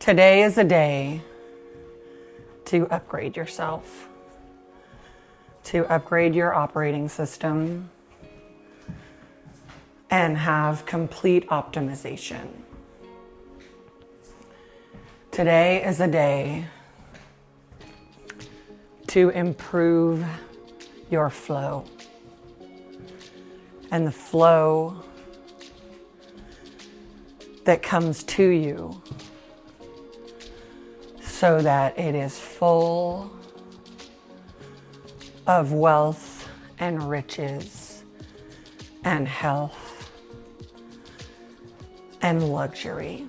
Today is a day to upgrade yourself, to upgrade your operating system, and have complete optimization. Today is a day to improve your flow. And the flow that comes to you so that it is full of wealth and riches and health and luxury.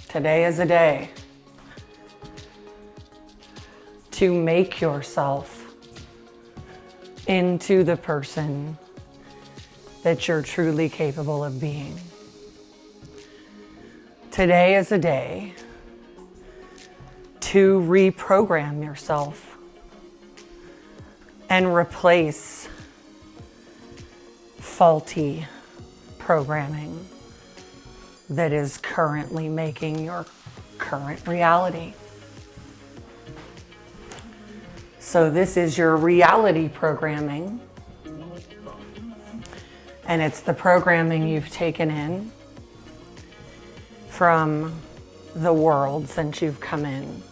Today is a day to make yourself into the person that you're truly capable of being. Today is a day to reprogram yourself and replace faulty programming that is currently making your current reality. So this is your reality programming, and it's the programming you've taken in from the world since you've come in,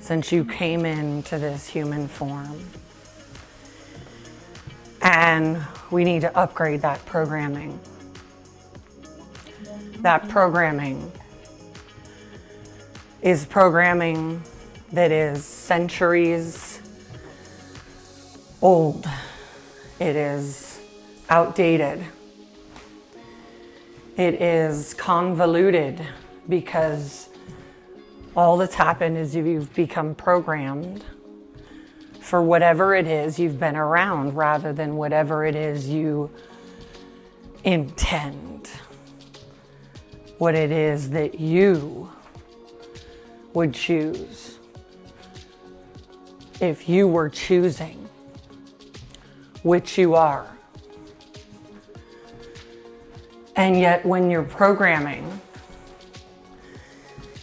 since you came into this human form. And we need to upgrade that programming. That programming is programming that is centuries old. It is outdated. It is convoluted because all that's happened is you've become programmed for whatever it is you've been around rather than whatever it is you intend. What it is that you would choose if you were choosing, which you are. And yet when your programming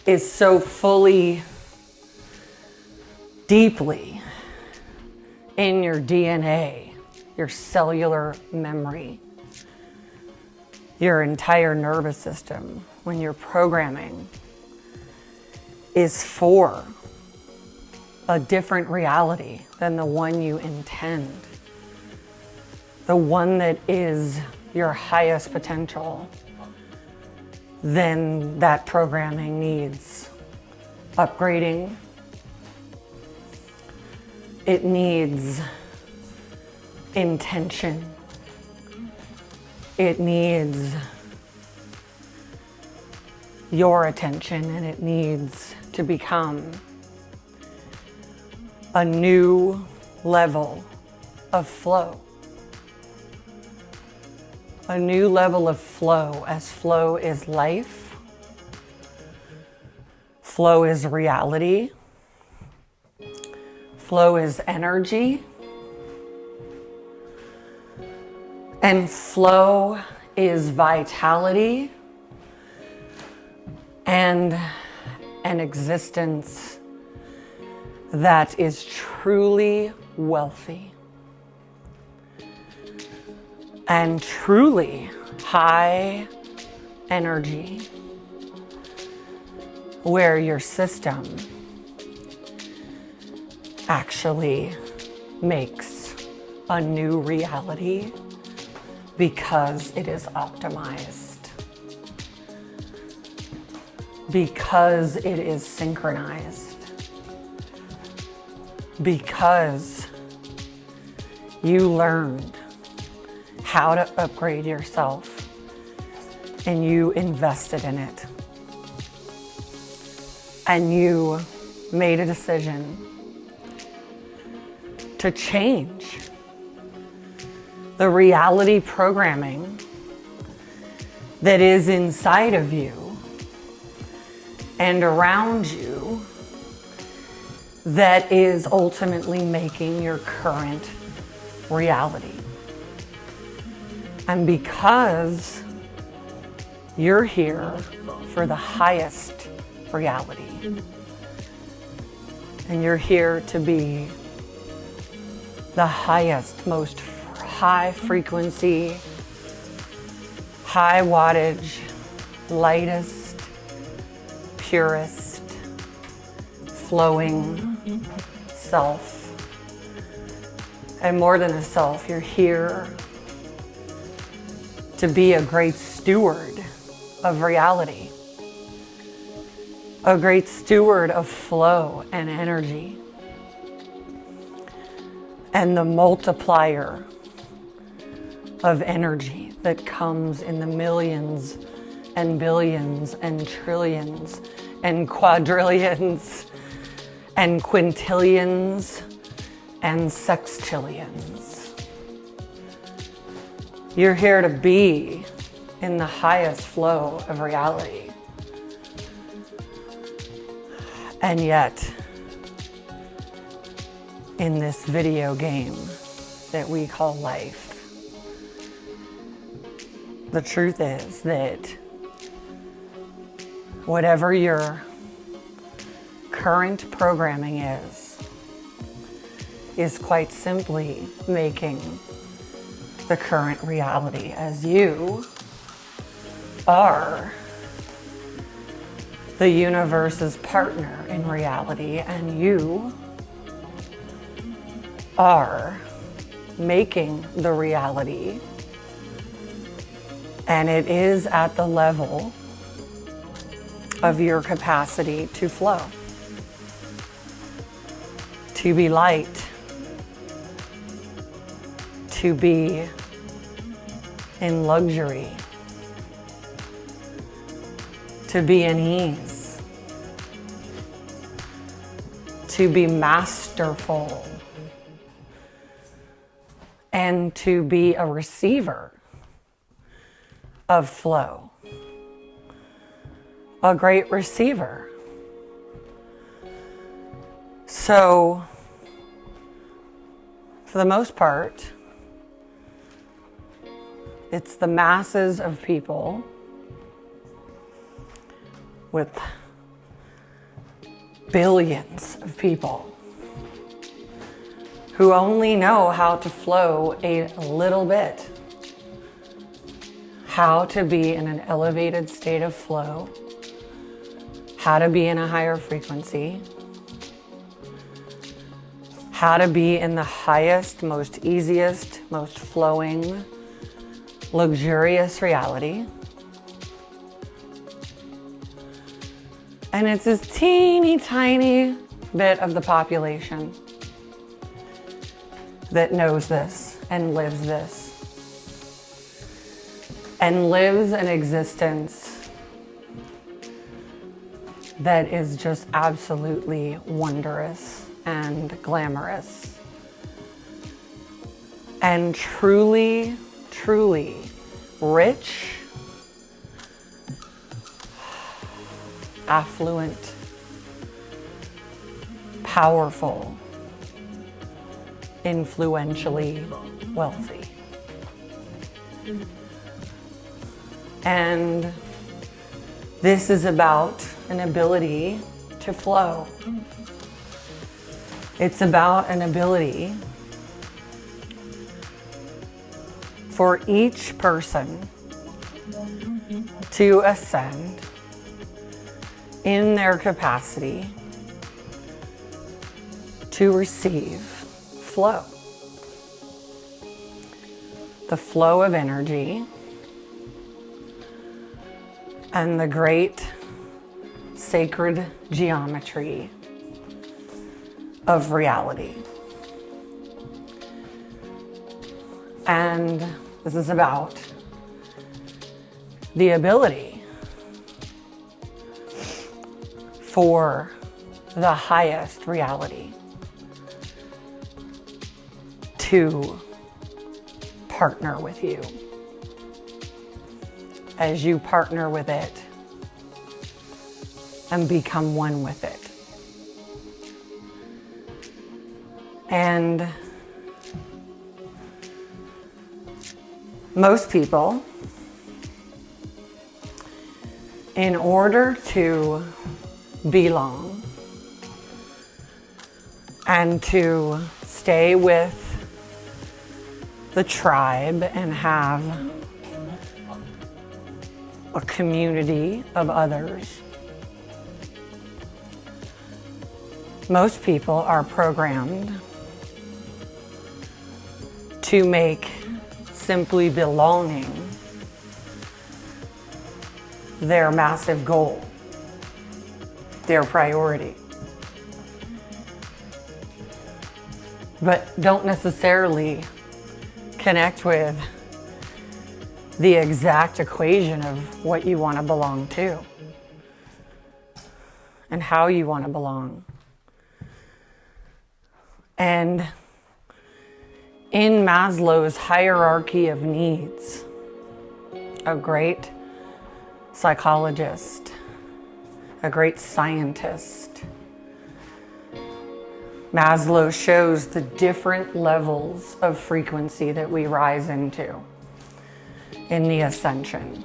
is so fully, deeply in your DNA, your cellular memory, your entire nervous system, when your programming is for a different reality than the one you intend, the one that is your highest potential, then that programming needs upgrading. It needs intention. It needs your attention, and it needs to become a new level of flow. A new level of flow, as flow is life. Flow is reality. Flow is energy. And flow is vitality and an existence that is truly wealthy and truly high energy, where your system actually makes a new reality because it is optimized, because it is synchronized, because you learned how to upgrade yourself and you invested in it. And you made a decision to change the reality programming that is inside of you and around you that is ultimately making your current reality. And because You're here for the highest reality. And you're here to be the highest, most high frequency, high wattage, lightest, purest, flowing self. And more than a self, you're here to be a great steward of reality, a great steward of flow and energy, and the multiplier of energy that comes in the millions and billions and trillions and quadrillions and quintillions and sextillions. You're here to be in the highest flow of reality. And yet, in this video game that we call life, the truth is that whatever your current programming is quite simply making the current reality, as you are the universe's partner in reality, and you are making the reality, and it is at the level of your capacity to flow, to be light, to be in luxury, to be in ease, to be masterful, and to be a receiver of flow, a great receiver. So, for the most part, it's the masses of people with billions of people who only know how to flow a little bit, how to be in an elevated state of flow, how to be in a higher frequency, how to be in the highest, most easiest, most flowing, luxurious reality. And it's this teeny tiny bit of the population that knows this and lives this and lives an existence that is just absolutely wondrous and glamorous and truly, truly rich, affluent, powerful, influentially wealthy. And this is about an ability to flow. It's about an ability for each person to ascend in their capacity to receive flow. The flow of energy and the great sacred geometry of reality. And this is about the ability for the highest reality to partner with you. As you partner with it and become one with it. And most people In order to belong and to stay with the tribe and have a community of others, most people are programmed to make simply belonging their massive goal, their priority. But don't necessarily connect with the exact equation of what you want to belong to and how you want to belong. And in Maslow's hierarchy of needs, a great psychologist, a great scientist, Maslow shows the different levels of frequency that we rise into in the ascension.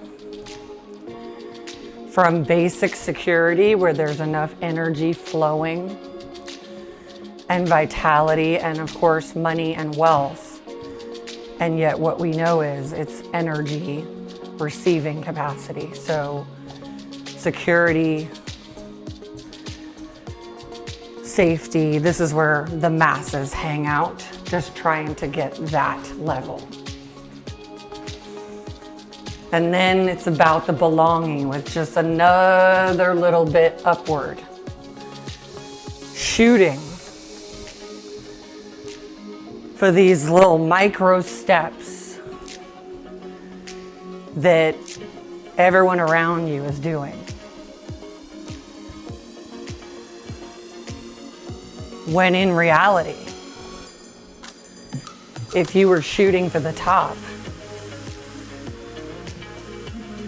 From basic security, where there's enough energy flowing, and vitality, and of course money and wealth. And yet what we know is it's energy receiving capacity. So security, safety, this is where the masses hang out, just trying to get that level. And then it's about the belonging with just another little bit upward. Shooting for these little micro steps that everyone around you is doing. When in reality, if you were shooting for the top,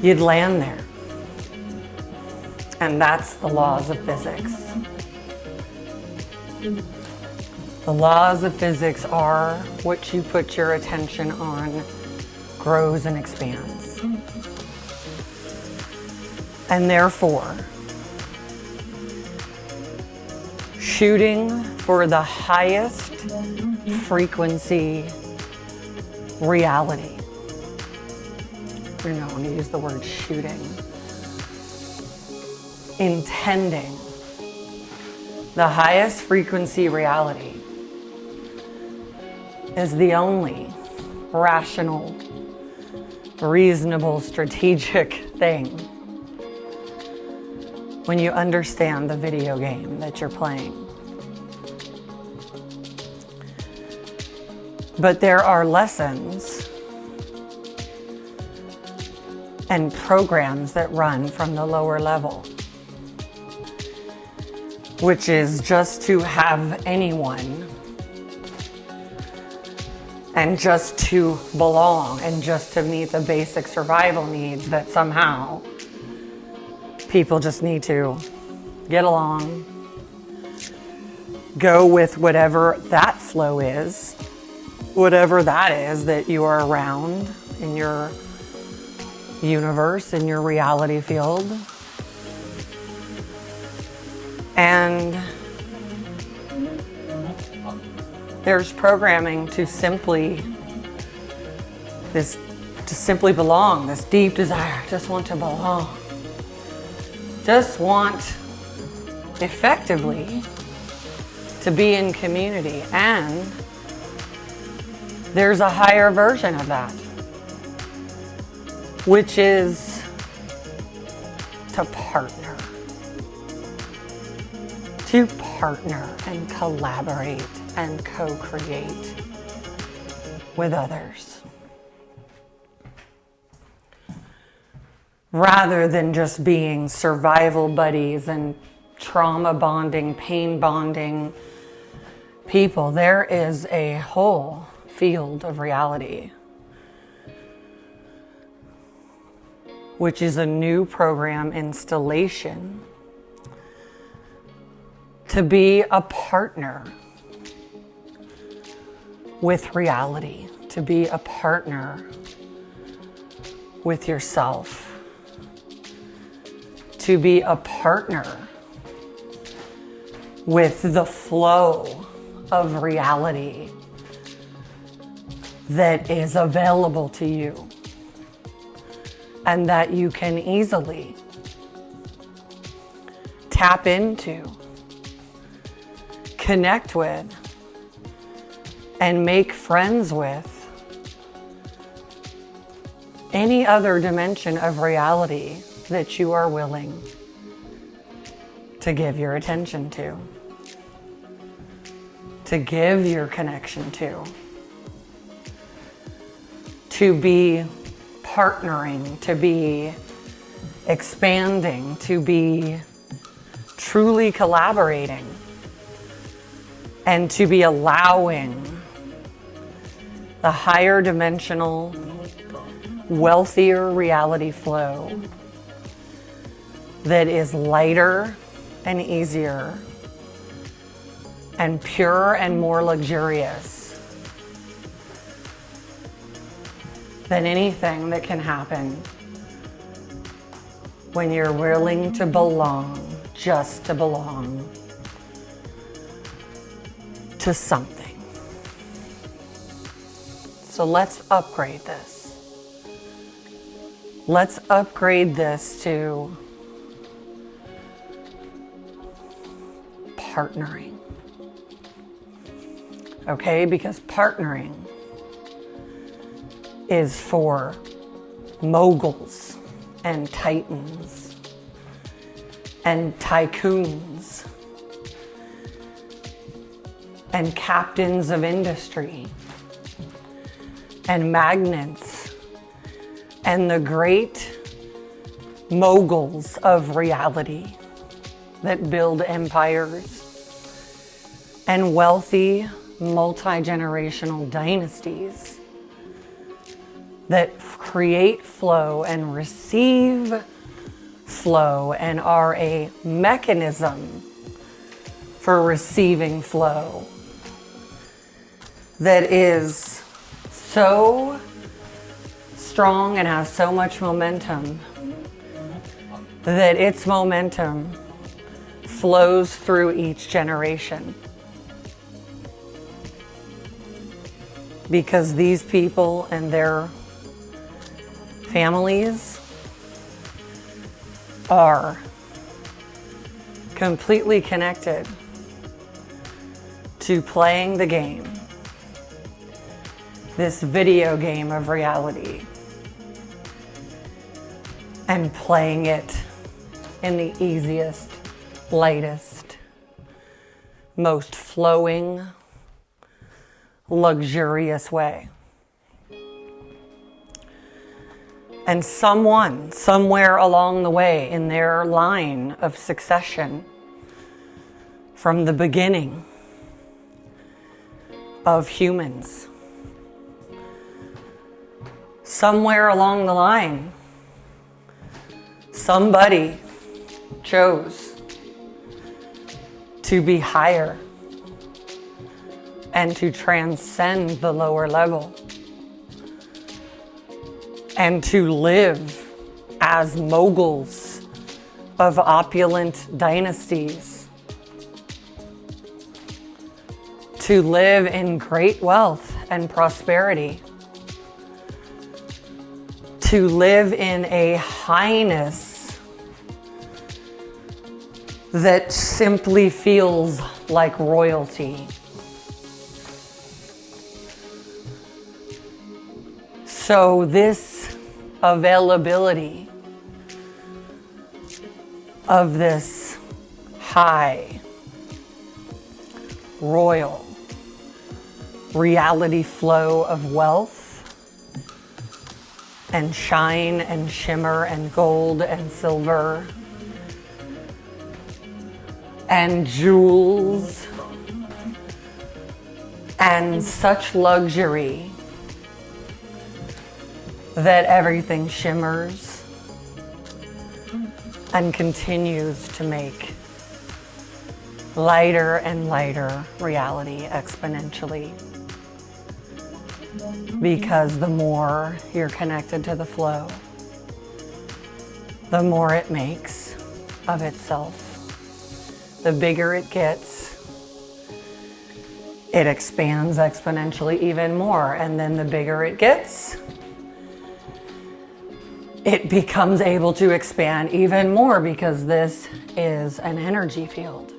you'd land there. And that's the laws of physics. The laws of physics are what you put your attention on grows and expands. And therefore, shooting for the highest frequency reality. We're not going to use the word shooting. Intending the highest frequency reality is the only rational, reasonable, strategic thing when you understand the video game that you're playing. But there are lessons and programs that run from the lower level, which is just to have anyone and just to belong and just to meet the basic survival needs that somehow people just need to get along, go with whatever that flow is, whatever that is that you are around in your universe, in your reality field. And there's programming to simply belong, this deep desire, just want to belong. Just want effectively to be in community. And there's a higher version of that, which is to partner. To partner and collaborate and co-create with others. Rather than just being survival buddies and trauma bonding, pain bonding people, there is a whole field of reality, which is a new program installation to be a partner with reality, to be a partner with yourself, to be a partner with the flow of reality that is available to you and that you can easily tap into, connect with, and make friends with any other dimension of reality that you are willing to give your attention to give your connection to be partnering, to be expanding, to be truly collaborating, and to be allowing the higher dimensional, wealthier reality flow that is lighter and easier and pure and more luxurious than anything that can happen when you're willing to belong, just to belong to something. So let's upgrade this. Let's upgrade this to partnering. Okay, because partnering is for moguls and titans and tycoons and captains of industry and magnates and the great moguls of reality that build empires and wealthy multi-generational dynasties that create flow and receive flow and are a mechanism for receiving flow that is so strong and has so much momentum that its momentum flows through each generation. Because these people and their families are completely connected to playing the game, this video game of reality, and playing it in the easiest, lightest, most flowing, luxurious way. And someone, somewhere along the way in their line of succession, from the beginning of humans, somewhere along the line, somebody chose to be higher and to transcend the lower level and to live as moguls of opulent dynasties, to live in great wealth and prosperity, to live in a highness that simply feels like royalty. So this availability of this high, royal reality flow of wealth and shine and shimmer and gold and silver and jewels and such luxury that everything shimmers and continues to make lighter and lighter reality exponentially. Because the more you're connected to the flow, the more it makes of itself. The bigger it gets, it expands exponentially even more. And then the bigger it gets, it becomes able to expand even more, because this is an energy field.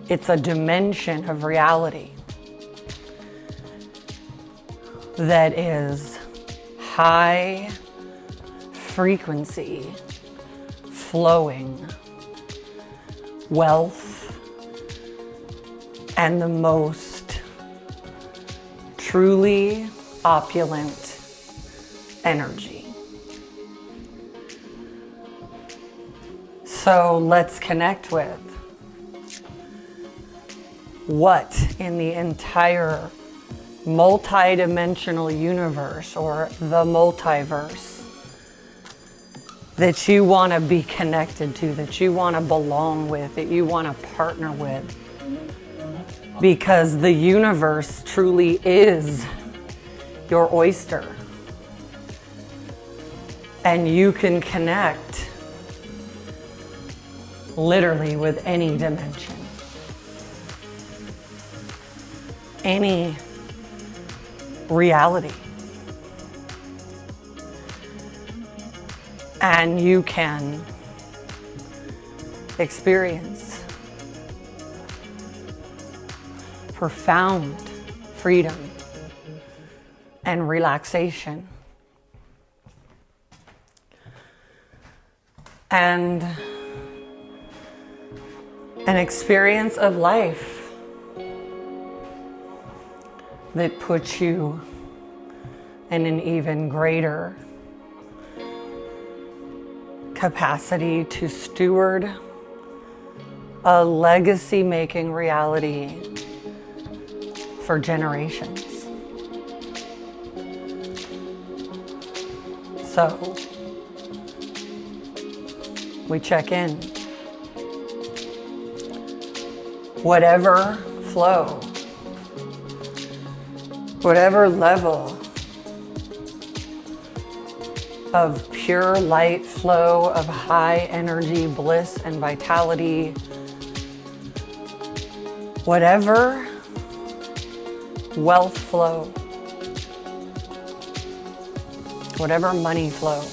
It's a dimension of reality that is high frequency, flowing wealth, and the most truly opulent energy. So let's connect with what in the entire multi-dimensional universe, or the multiverse, that you want to be connected to, that you want to belong with, that you want to partner with. Because the universe truly is your oyster. And you can connect literally with any dimension, any reality. And you can experience profound freedom and relaxation. And an experience of life that puts you in an even greater capacity to steward a legacy-making reality for generations. So, we check in. Whatever flow, whatever level of pure light flow of high energy, bliss, and vitality, whatever wealth flow, whatever money flow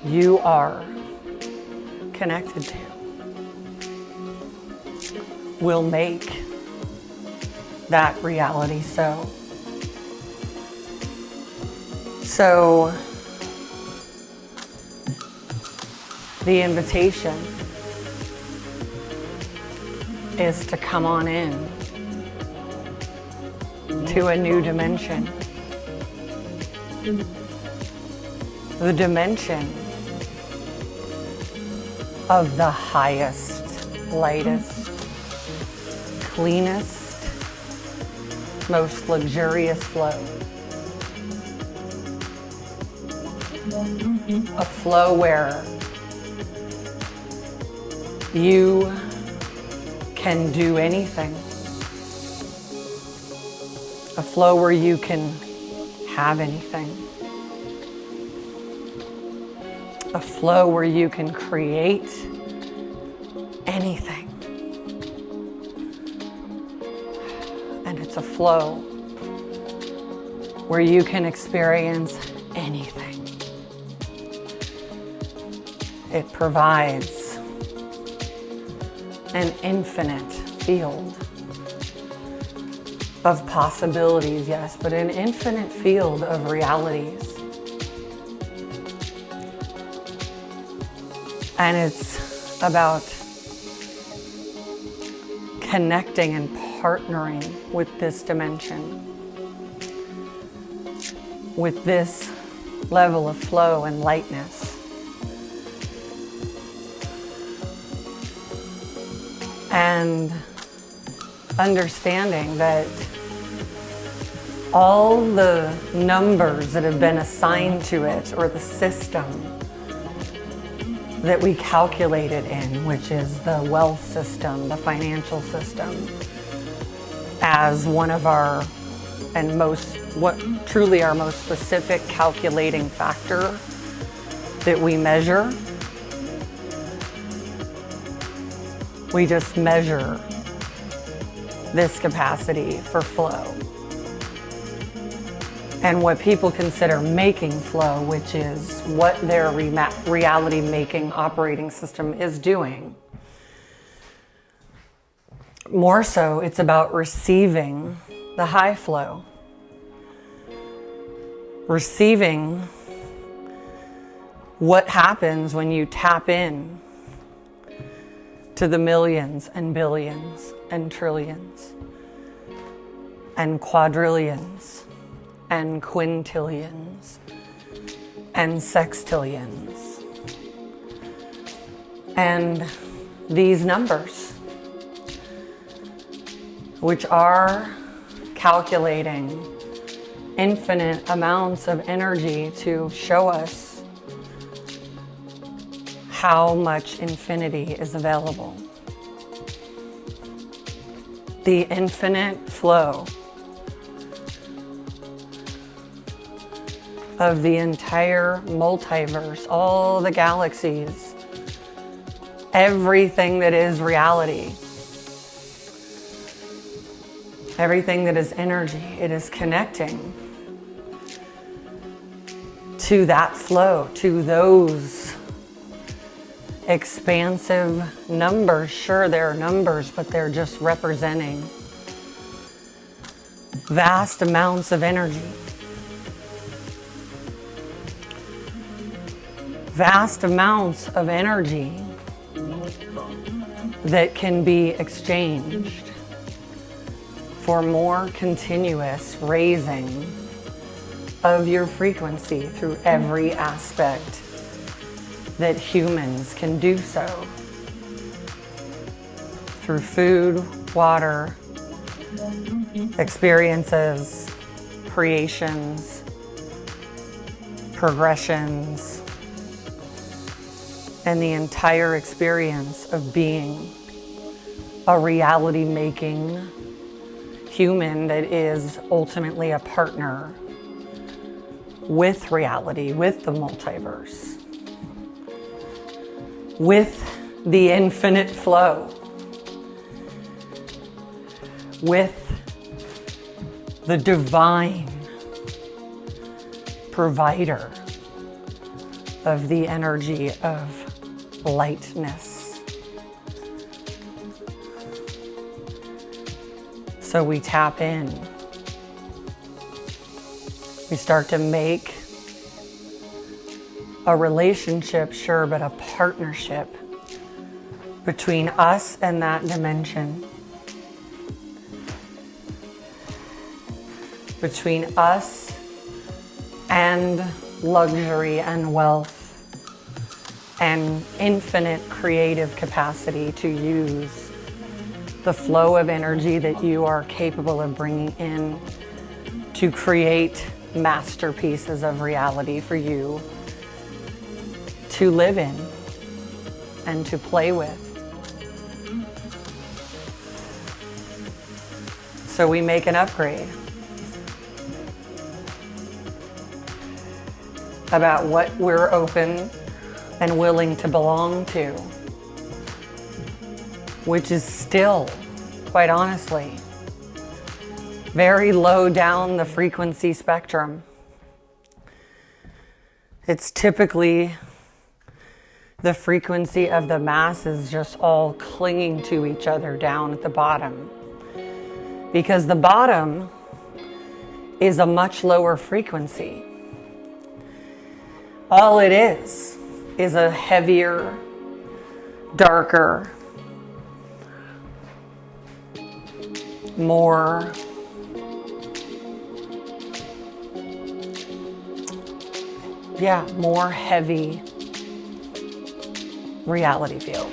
you are connected to, will make that reality so. So, the invitation is to come on in to a new dimension. The dimension of the highest, lightest, cleanest, most luxurious flow. A flow where you can do anything. A flow where you can have anything. A flow where you can create anything. And it's a flow where you can experience anything. It provides an infinite field of possibilities, yes, but an infinite field of realities. And it's about connecting and partnering with this dimension, with this level of flow and lightness. And understanding that all the numbers that have been assigned to it, or the system that we calculate it in, which is the wealth system, the financial system, as one of our and what truly our most specific calculating factor that we measure. We just measure this capacity for flow. And what people consider making flow, which is what their reality making operating system is doing. More so, it's about receiving the high flow. Receiving what happens when you tap in to the millions and billions and trillions and quadrillions and quintillions and sextillions. And these numbers, which are calculating infinite amounts of energy to show us how much infinity is available. The infinite flow of the entire multiverse, all the galaxies, everything that is reality, everything that is energy, it is connecting to that flow, to those expansive numbers. Sure, there are numbers, but they're just representing vast amounts of energy. Vast amounts of energy that can be exchanged for more continuous raising of your frequency through every aspect that humans can do so. Through food, water, experiences, creations, progressions, and the entire experience of being a reality-making human that is ultimately a partner with reality, with the multiverse, with the infinite flow, with the divine provider of the energy of lightness. So we tap in. We start to make a relationship, sure, but a partnership between us and that dimension. Between us and luxury and wealth and infinite creative capacity to use the flow of energy that you are capable of bringing in to create masterpieces of reality for you to live in and to play with. So we make an upgrade about what we're open and willing to belong to, which is still, quite honestly, very low down the frequency spectrum. It's typically the frequency of the masses just all clinging to each other down at the bottom. Because the bottom is a much lower frequency. All it is a heavier, darker, more heavy reality field.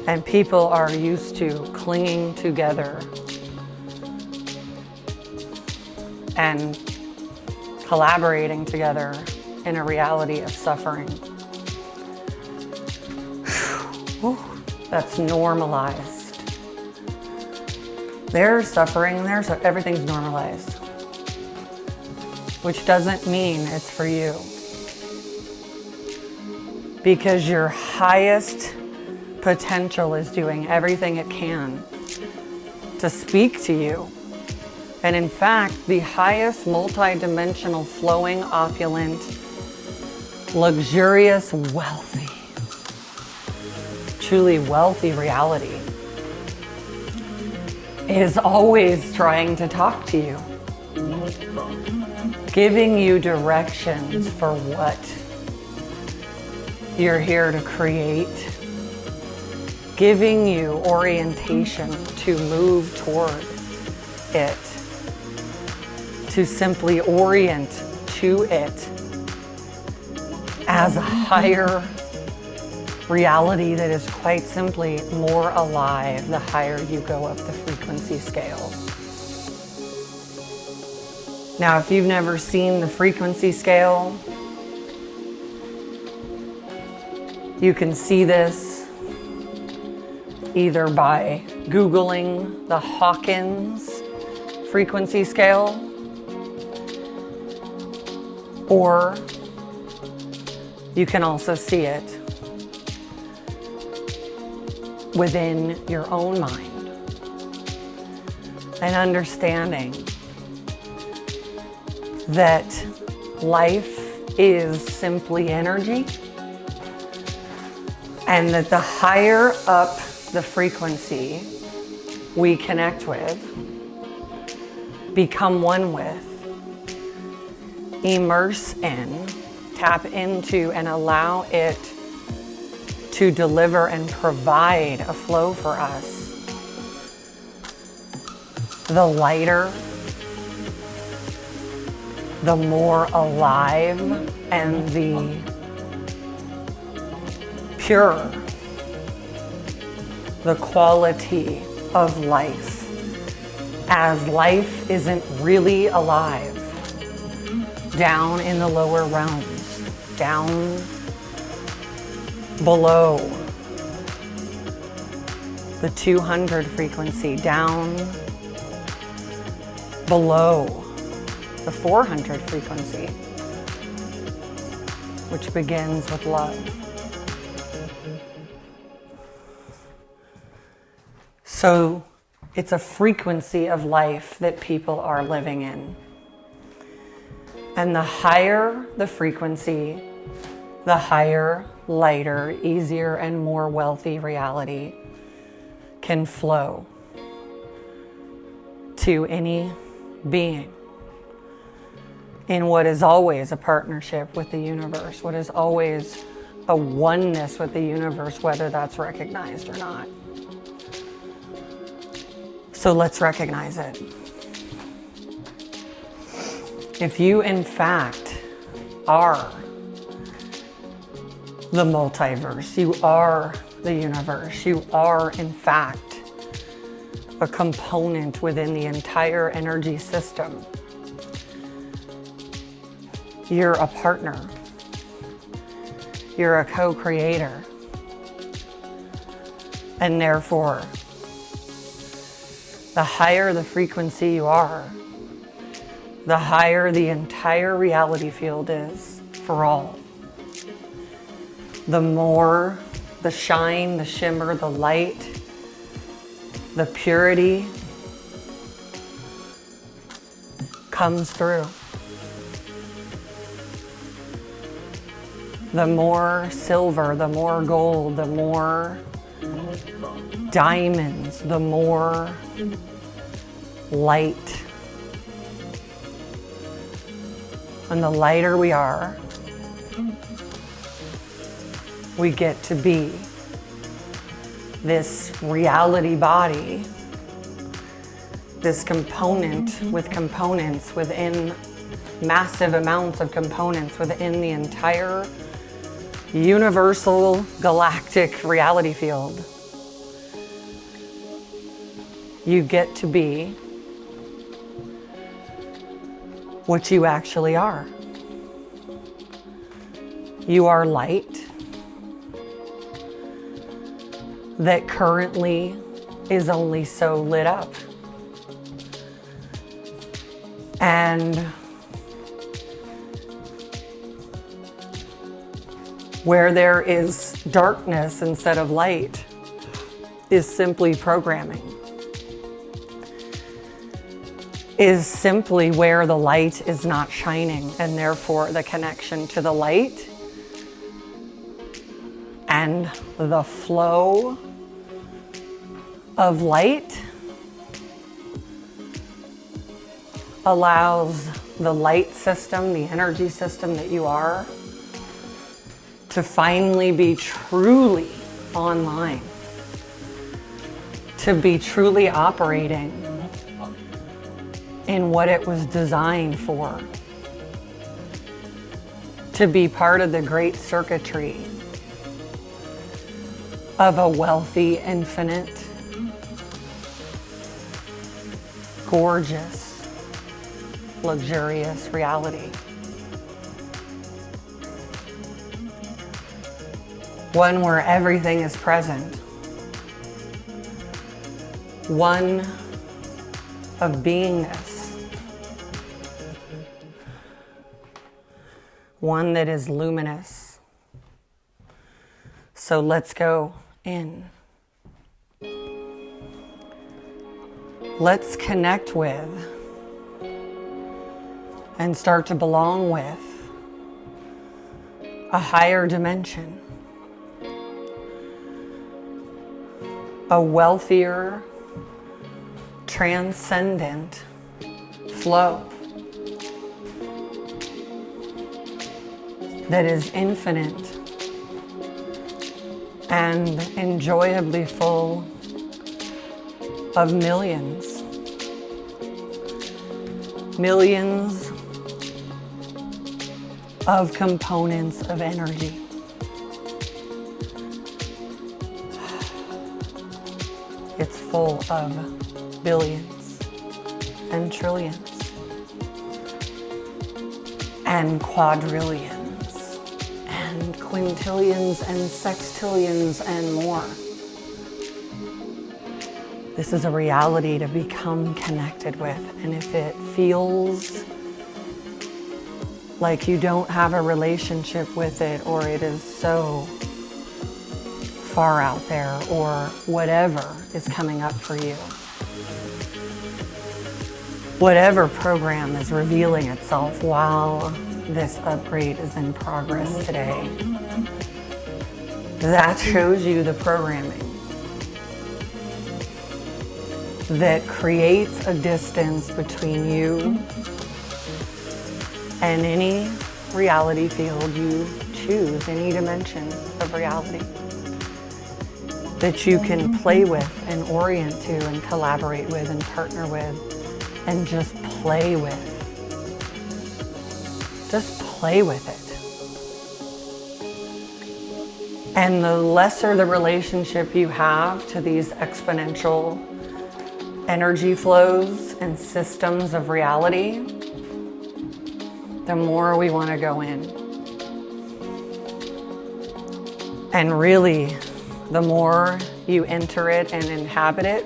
And people are used to clinging together and collaborating together in a reality of suffering. That's normalized. They're suffering, everything's normalized. Which doesn't mean it's for you. Because your highest potential is doing everything it can to speak to you. And in fact, the highest multidimensional, flowing, opulent, luxurious, wealthy, truly wealthy reality is always trying to talk to you, giving you directions for what you're here to create, giving you orientation to move toward it, to simply orient to it as a higher reality that is quite simply more alive the higher you go up the frequency scale. Now, if you've never seen the frequency scale, you can see this either by Googling the Hawkins frequency scale, or you can also see it within your own mind, and understanding that life is simply energy, and that the higher up the frequency we connect with, become one with, immerse in, tap into, and allow it to deliver and provide a flow for us, the lighter, the more alive, and the pure the quality of life, as life isn't really alive down in the lower realms, down below the 200 frequency, down below the 400 frequency, which begins with love. So it's a frequency of life that people are living in. And the higher the frequency, the higher, lighter, easier, and more wealthy reality can flow to any being in what is always a partnership with the universe, what is always a oneness with the universe, whether that's recognized or not. So let's recognize it. If you, in fact, are the multiverse, you are the universe, you are, in fact, a component within the entire energy system, you're a partner, you're a co-creator, and therefore, the higher the frequency you are, the higher the entire reality field is for all. The more the shine, the shimmer, the light, the purity comes through. The more silver, the more gold, the more diamonds, the more light. And the lighter we are, we get to be this reality body, this component with components within massive amounts of components within the entire universal galactic reality field. You get to be what you actually are. You are light that currently is only so lit up And where there is darkness instead of light is simply programming. Is simply where the light is not shining, and therefore the connection to the light and the flow of light allows the light system, the energy system that you are, to finally be truly online, to be truly operating in what it was designed for, to be part of the great circuitry of a wealthy, infinite, gorgeous, luxurious reality. One where everything is present. One of beingness. One that is luminous. So let's go in. Let's connect with and start to belong with a higher dimension, a wealthier, transcendent flow that is infinite and enjoyably full of millions of components of energy. It's full of billions and trillions and quadrillions and quintillions and sextillions and more. This is a reality to become connected with, and if it feels like you don't have a relationship with it, or it is so far out there, or whatever is coming up for you, whatever program is revealing itself while this upgrade is in progress today, that shows you the programming that creates a distance between you and any reality field you choose, any dimension of reality that you can play with and orient to and collaborate with and partner with and just play with. Just play with it. And the lesser the relationship you have to these exponential energy flows and systems of reality, the more we want to go in. And really, the more you enter it and inhabit it,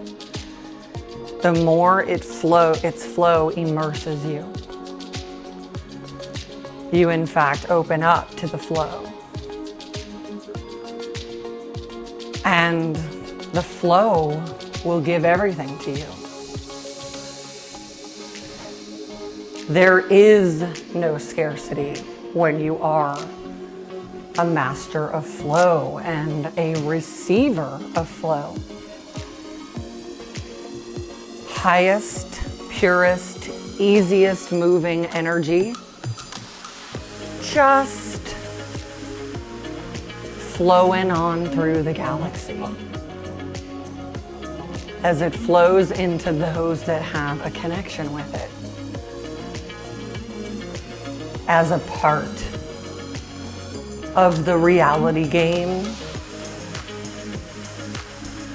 the more its flow immerses you. You, in fact, open up to the flow. And the flow will give everything to you. There is no scarcity when you are a master of flow and a receiver of flow. Highest, purest, easiest moving energy, just flowing on through the galaxy as it flows into those that have a connection with it, as a part of the reality game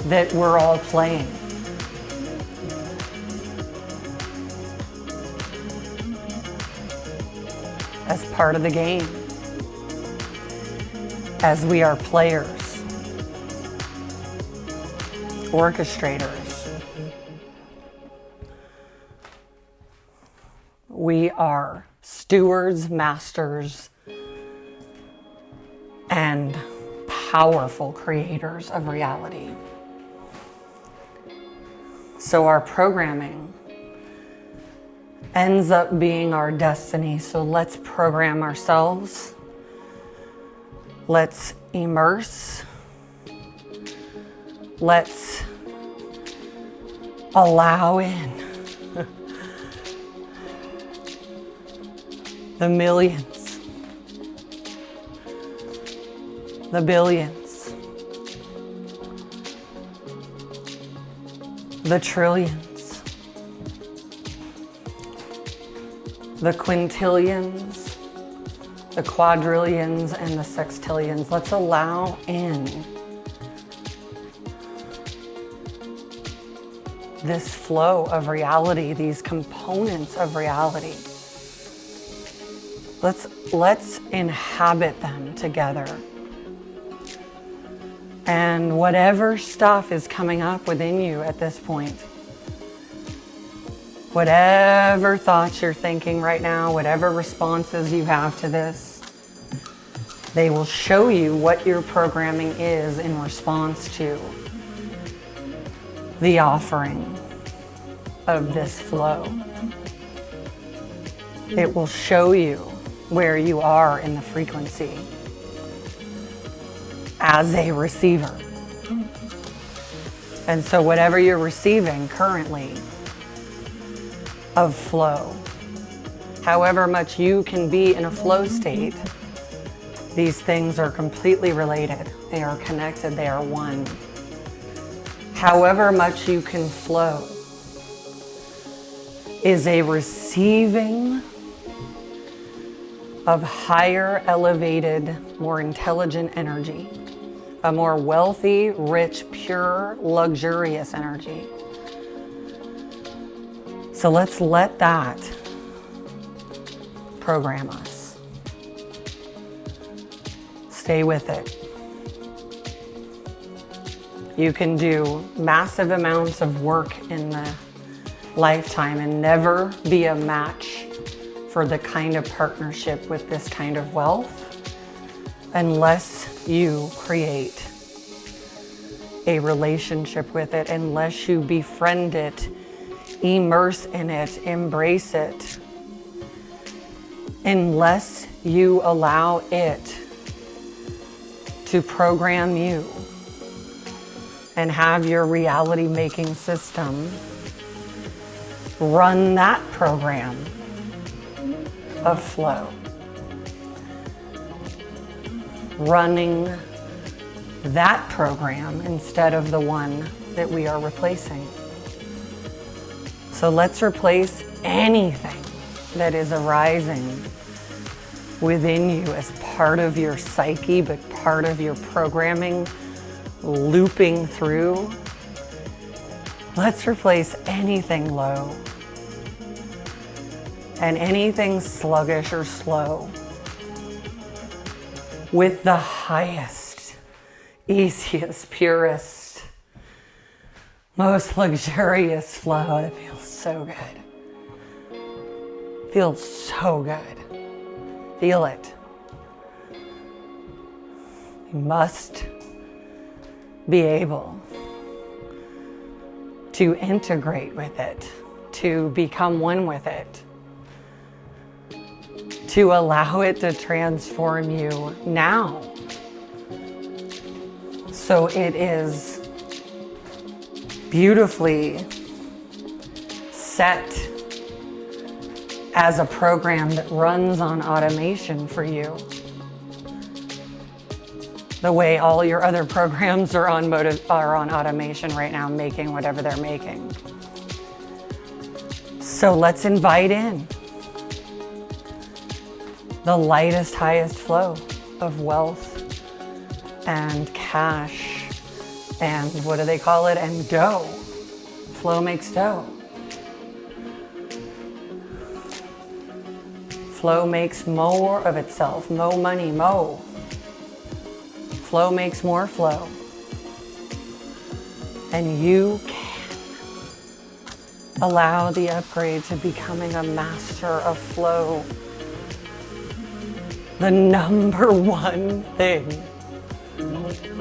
that we're all playing. As part of the game, as we are players, orchestrators, We are stewards, masters, and powerful creators of reality. So our programming ends up being our destiny. So let's program ourselves. Let's immerse. Let's allow in the millions, the billions, the trillions, the quintillions, the quadrillions, and the sextillions. Let's allow in this flow of reality, these components of reality. Let's inhabit them together. And whatever stuff is coming up within you at this point, whatever thoughts you're thinking right now, whatever responses you have to this, they will show you what your programming is in response to the offering of this flow. It will show you where you are in the frequency as a receiver. And so whatever you're receiving currently of flow, however much you can be in a flow state, these things are completely related. They are connected. They are one. However much you can flow is a receiving of higher, elevated, more intelligent energy, a more wealthy, rich, pure, luxurious energy. So let's let that program us. Stay with it. You can do massive amounts of work in the lifetime and never be a match for the kind of partnership with this kind of wealth unless you create a relationship with it, unless you befriend it, immerse in it, embrace it, unless you allow it to program you and have your reality making system run that program of flow. Running that program instead of the one that we are replacing. So let's replace anything that is arising within you as part of your psyche, but part of your programming looping through. Let's replace anything low and anything sluggish or slow with the highest, easiest, purest, most luxurious flow. It feels so good. Feels so good. Feel it. You must be able to integrate with it, to become one with it, to allow it to transform you now. So it is beautifully set as a program that runs on automation for you. The way all your other programs are on automation right now, making whatever they're making. So let's invite in the lightest, highest flow of wealth and cash and what do they call it? And dough. Flow makes dough. Flow makes more of itself. Mo money, mo. Flow makes more flow. And you can Allow the upgrade to becoming a master of flow. The number one thing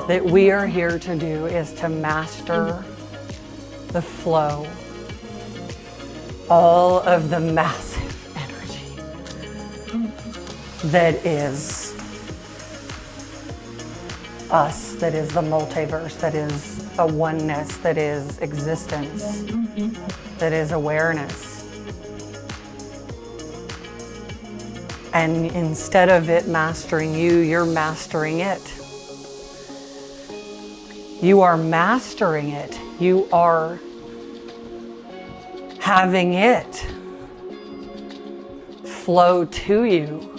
that we are here to do is to master the flow. All of the massive energy that is us, that is the multiverse, that is a oneness, that is existence, that is awareness. And instead of it mastering you, you're mastering it. You are mastering it. You are having it flow to you.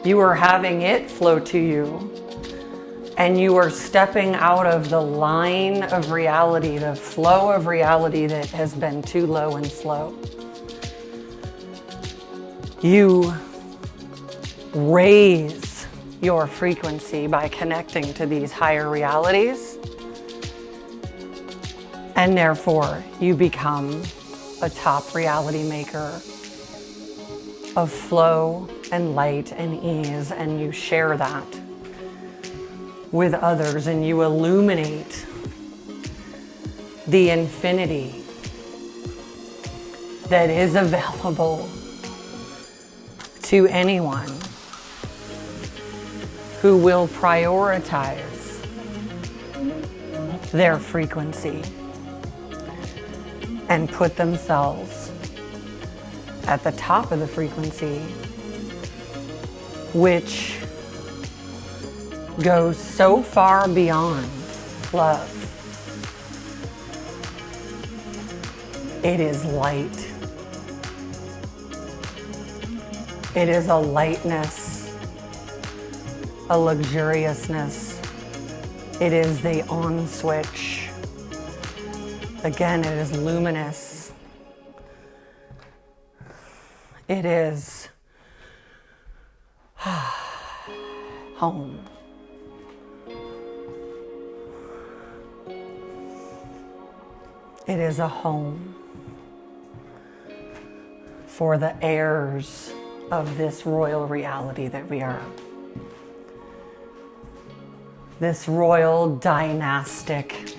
You are having it flow to you. And you are stepping out of the line of reality, the flow of reality that has been too low and slow. You raise your frequency by connecting to these higher realities. And therefore, you become a top reality maker of flow and light and ease, and you share that with others, and you illuminate the infinity that is available to anyone who will prioritize their frequency and put themselves at the top of the frequency, which goes so far beyond love. It is light. It is a lightness, a luxuriousness. It is the on switch. Again, it is luminous. It is home. It is a home for the heirs of this royal reality that we are. This royal dynastic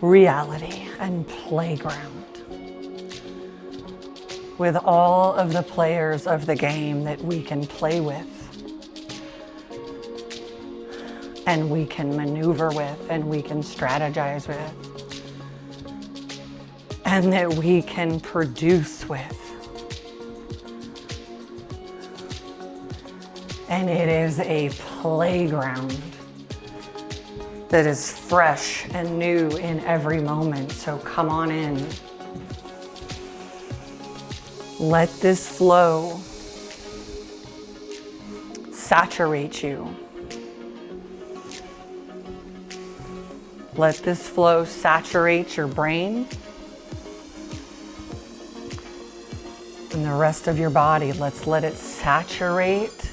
reality and playground with all of the players of the game that we can play with and we can maneuver with and we can strategize with and that we can produce with. And it is a playground that is fresh and new in every moment. So come on in. Let this flow saturate you. Let this flow saturate your brain and the rest of your body. Let's let it saturate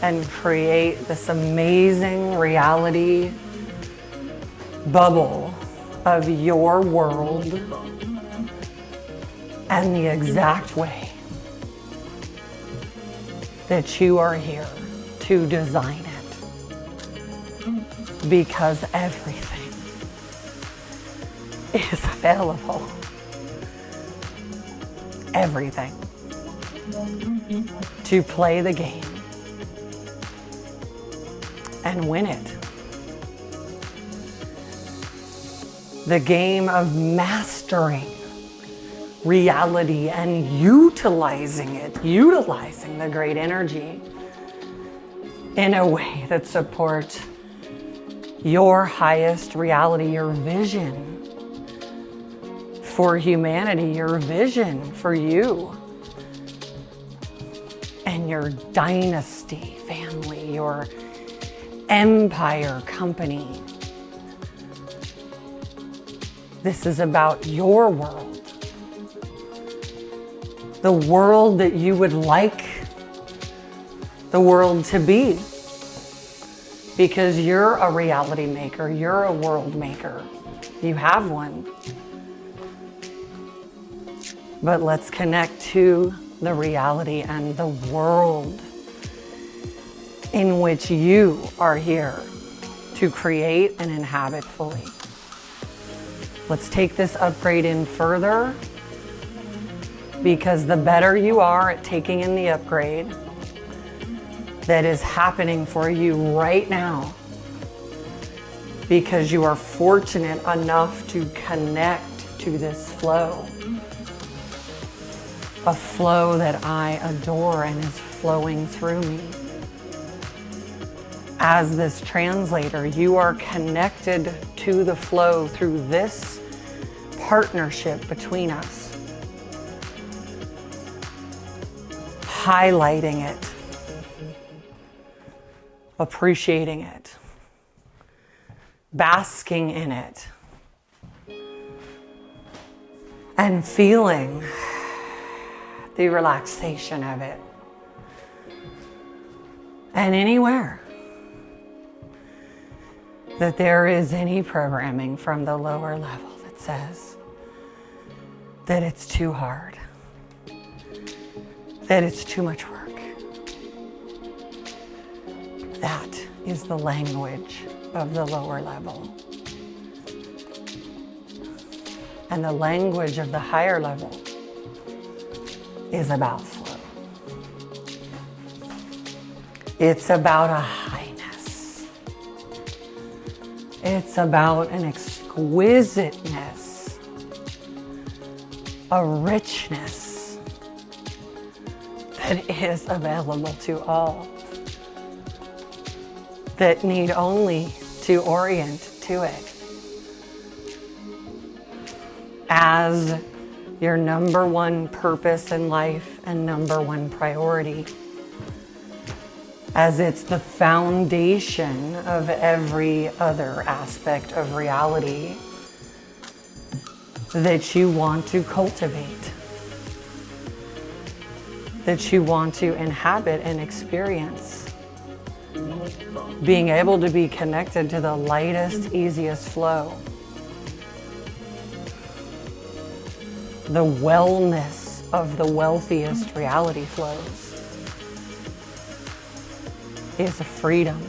and create this amazing reality bubble of your world and the exact way that you are here to design it, because everything is available. Everything to play the game and win it. The game of mastering reality and utilizing it, utilizing the great energy in a way that supports your highest reality, your vision for humanity, your vision for you and your dynasty family, your empire company. This is about your world. The world that you would like the world to be. because you're a reality maker, you're a world maker. You have one. But let's connect to the reality and the world in which you are here to create and inhabit fully. Let's take this upgrade in further, because the better you are at taking in the upgrade that is happening for you right now, because you are fortunate enough to connect to this flow, a flow that I adore and is flowing through me. As this translator, you are connected to the flow through this partnership between us, highlighting it, appreciating it, basking in it, and feeling the relaxation of it. And anywhere that there is any programming from the lower level that says that it's too hard, that it's too much work, that is the language of the lower level. And the language of the higher level is about flow. It's about a highness. It's about an exquisiteness, a richness that is available to all, that need only to orient to it as your number one purpose in life and number one priority, as it's the foundation of every other aspect of reality that you want to cultivate, that you want to inhabit and experience. Being able to be connected to the lightest, easiest flow, the wellness of the wealthiest reality flows, is a freedom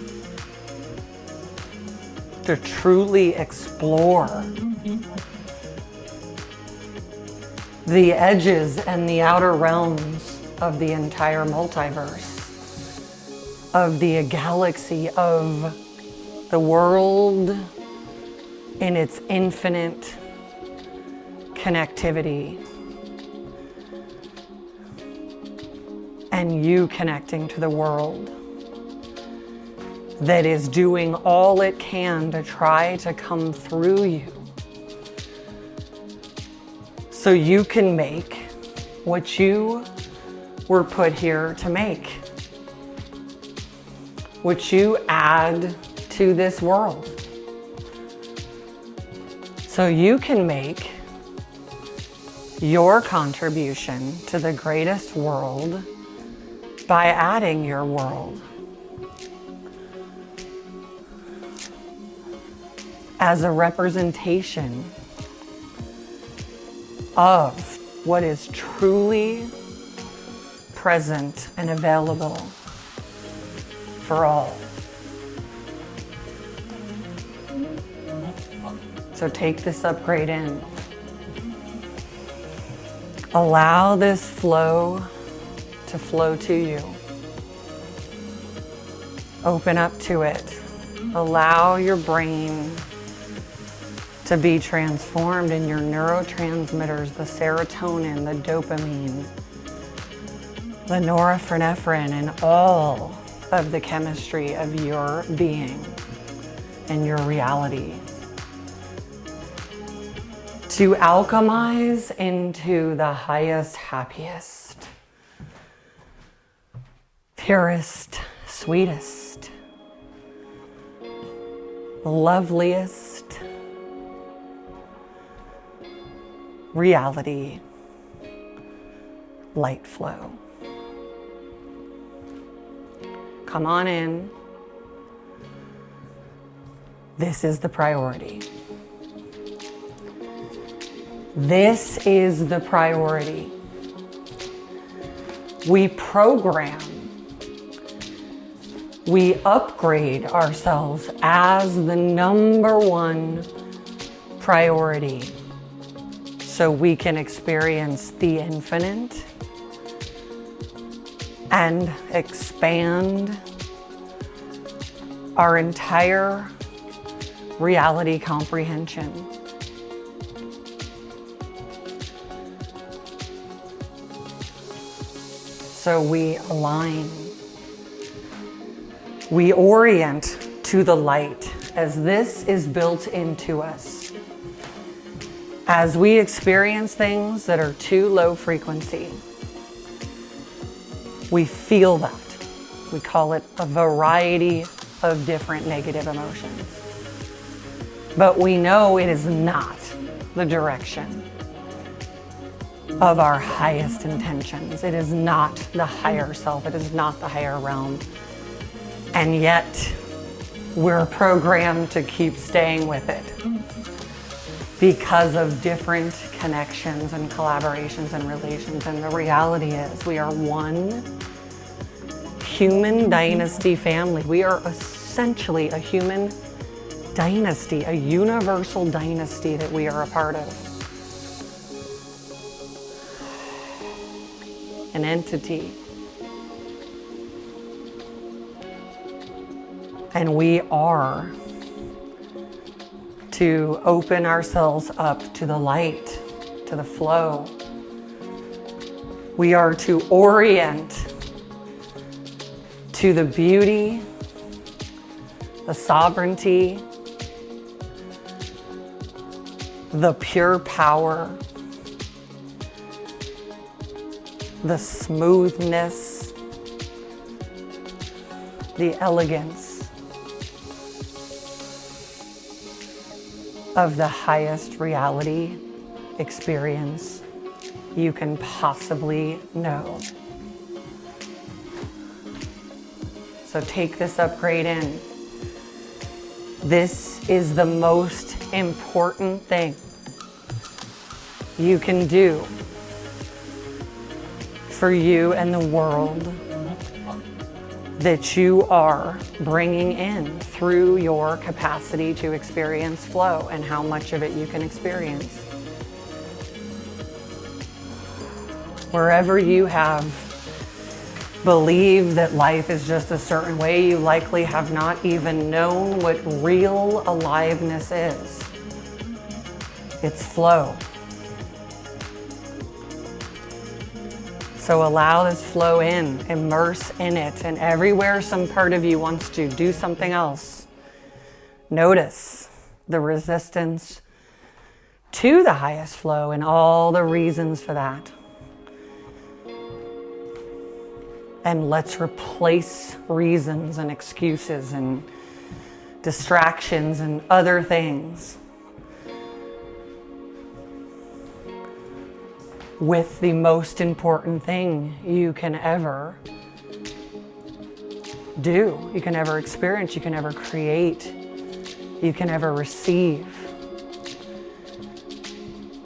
to truly explore the edges and the outer realms of the entire multiverse, of the galaxy, of the world in its infinite connectivity, and you connecting to the world that is doing all it can to try to come through you so you can make what you were put here to make, what you add to this world. So you can make your contribution to the greatest world by adding your world as a representation of what is truly present and available for all. So take this upgrade in. Allow this flow to flow to you. Open up to it. Allow your brain to be transformed in your neurotransmitters, the serotonin, the dopamine, the norepinephrine, and all of the chemistry of your being and your reality, to alchemize into the highest, happiest, purest, sweetest, loveliest reality light flow. Come on in. This is the priority. This is the priority. We program, we upgrade ourselves as the number one priority so we can experience the infinite and expand our entire reality comprehension. So we align, we orient to the light as this is built into us. As we experience things that are too low frequency, we feel that. We call it a variety of different negative emotions. But we know it is not the direction of our highest intentions. It is not the higher self. It is not the higher realm. And yet, we're programmed to keep staying with it because of different connections and collaborations and relations. And the reality is we are one human dynasty family. We are essentially a human dynasty, a universal dynasty that we are a part of. An entity. And we are to open ourselves up to the light, to the flow. We are to orient to the beauty, the sovereignty, the pure power, the smoothness, the elegance of the highest reality experience you can possibly know. So take this upgrade in. This is the most important thing you can do for you and the world that you are bringing in through your capacity to experience flow and how much of it you can experience. Wherever you have believed that life is just a certain way, you likely have not even known what real aliveness is. It's flow. So allow this flow in, immerse in it, and everywhere some part of you wants to do something else, notice the resistance to the highest flow and all the reasons for that. And let's replace reasons and excuses and distractions and other things with the most important thing you can ever do, you can ever experience, you can ever create, you can ever receive,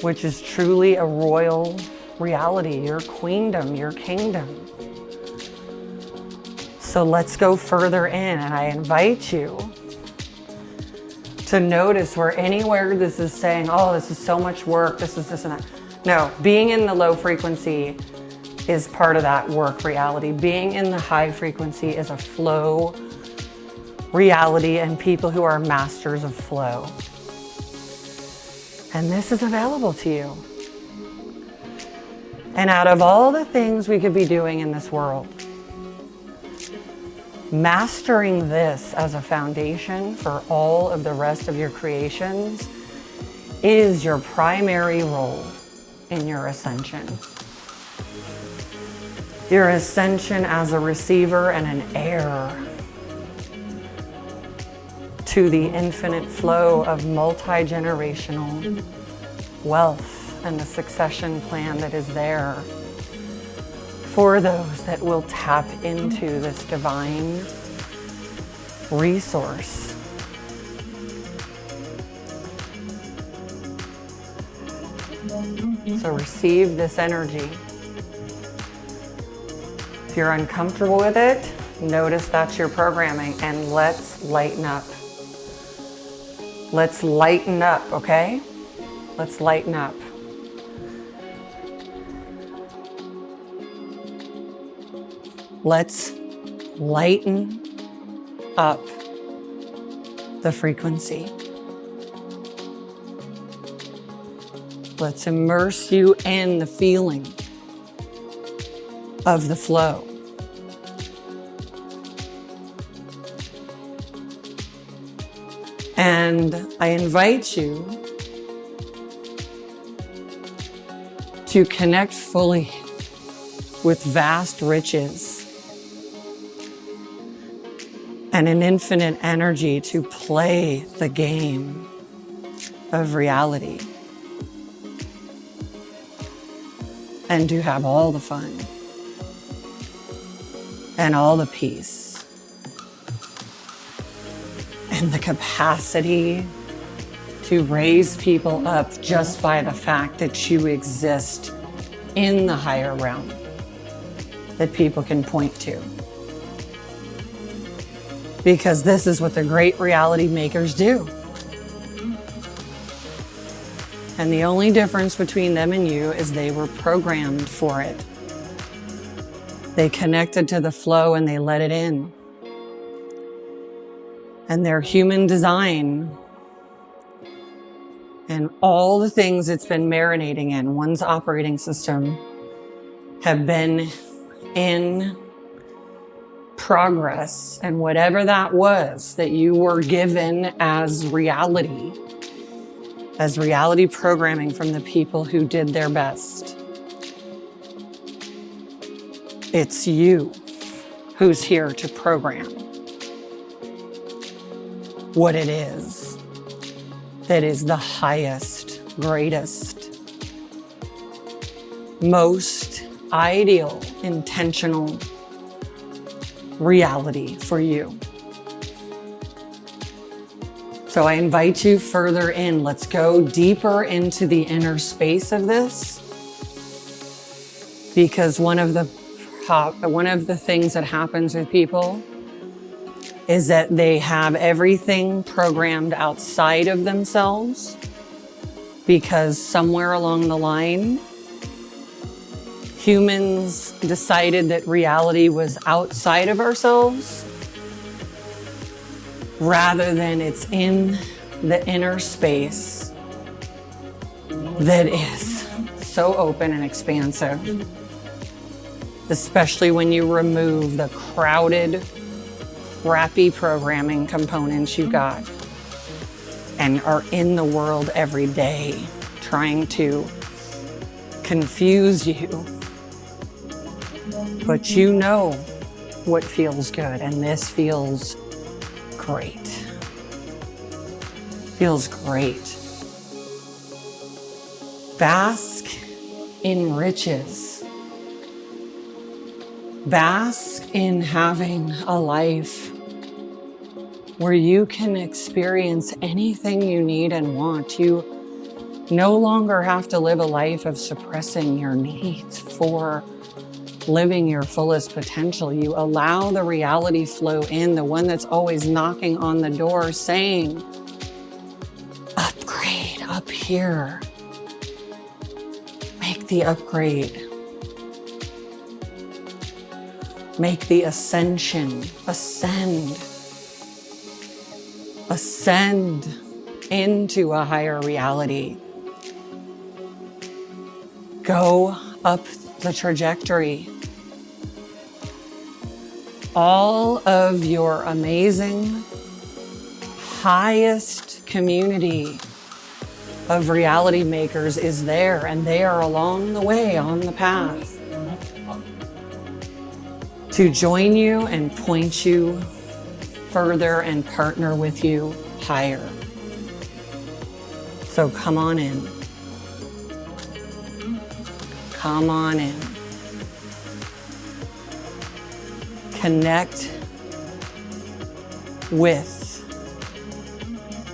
which is truly a royal reality, your queendom, your kingdom. So let's go further in, and I invite you to notice where anywhere this is saying, oh, this is so much work, this is this and that. No, being in the low frequency is part of that work reality. Being in the high frequency is a flow reality and people who are masters of flow. And this is available to you. And out of all the things we could be doing in this world, mastering this as a foundation for all of the rest of your creations is your primary role in your ascension. Your ascension as a receiver and an heir to the infinite flow of multi-generational wealth and the succession plan that is there for those that will tap into this divine resource So receive this energy. If you're uncomfortable with it, notice that's your programming, and let's lighten up. Let's lighten up, okay? Let's lighten up. Let's lighten up the frequency. Let's immerse you in the feeling of the flow. And I invite you to connect fully with vast riches and an infinite energy to play the game of reality and to have all the fun and all the peace and the capacity to raise people up just by the fact that you exist in the higher realm that people can point to. Because this is what the great reality makers do. And the only difference between them and you is they were programmed for it. They connected to the flow and they let it in. And their human design and all the things it's been marinating in, one's operating system, have been in progress, and whatever that was that you were given as reality programming from the people who did their best. It's you who's here to program what it is that is the highest, greatest, most ideal, intentional reality for you. So I invite you further in. Let's go deeper into the inner space of this, because one of the things that happens with people is that they have everything programmed outside of themselves, because somewhere along the line humans decided that reality was outside of ourselves rather than it's in the inner space that is so open and expansive, especially when you remove the crowded, crappy programming components you got and are in the world every day trying to confuse you. But you know what feels good, and this feels great. Feels great. Bask in riches. Bask in having a life where you can experience anything you need and want. You no longer have to live a life of suppressing your needs for living your fullest potential. You allow the reality flow in, the one that's always knocking on the door saying, upgrade up here. Make the upgrade. Make the ascension. Ascend into a higher reality. Go up the trajectory. All of your amazing, highest community of reality makers is there, and they are along the way on the path to join you and point you further and partner with you higher. So come on in. Come on in. Connect with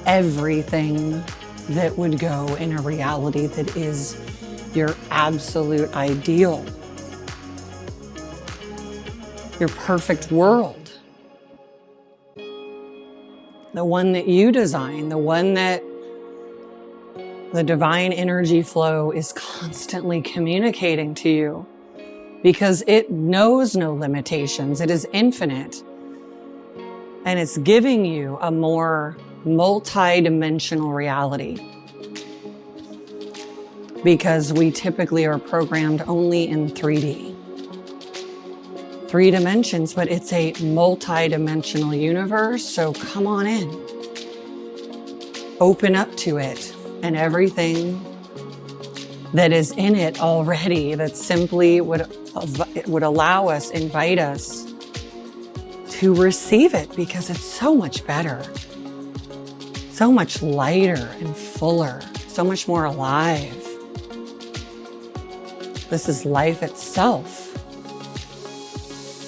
everything that would go in a reality that is your absolute ideal, your perfect world, the one that you design, the one that the divine energy flow is constantly communicating to you, because it knows no limitations. It is infinite. And it's giving you a more multi-dimensional reality. Because we typically are programmed only in 3D. 3 dimensions, but it's a multi-dimensional universe, so come on in. Open up to it and everything that is in it already that simply would allow us, invite us to receive it, because it's so much better, so much lighter and fuller, so much more alive. This is life itself.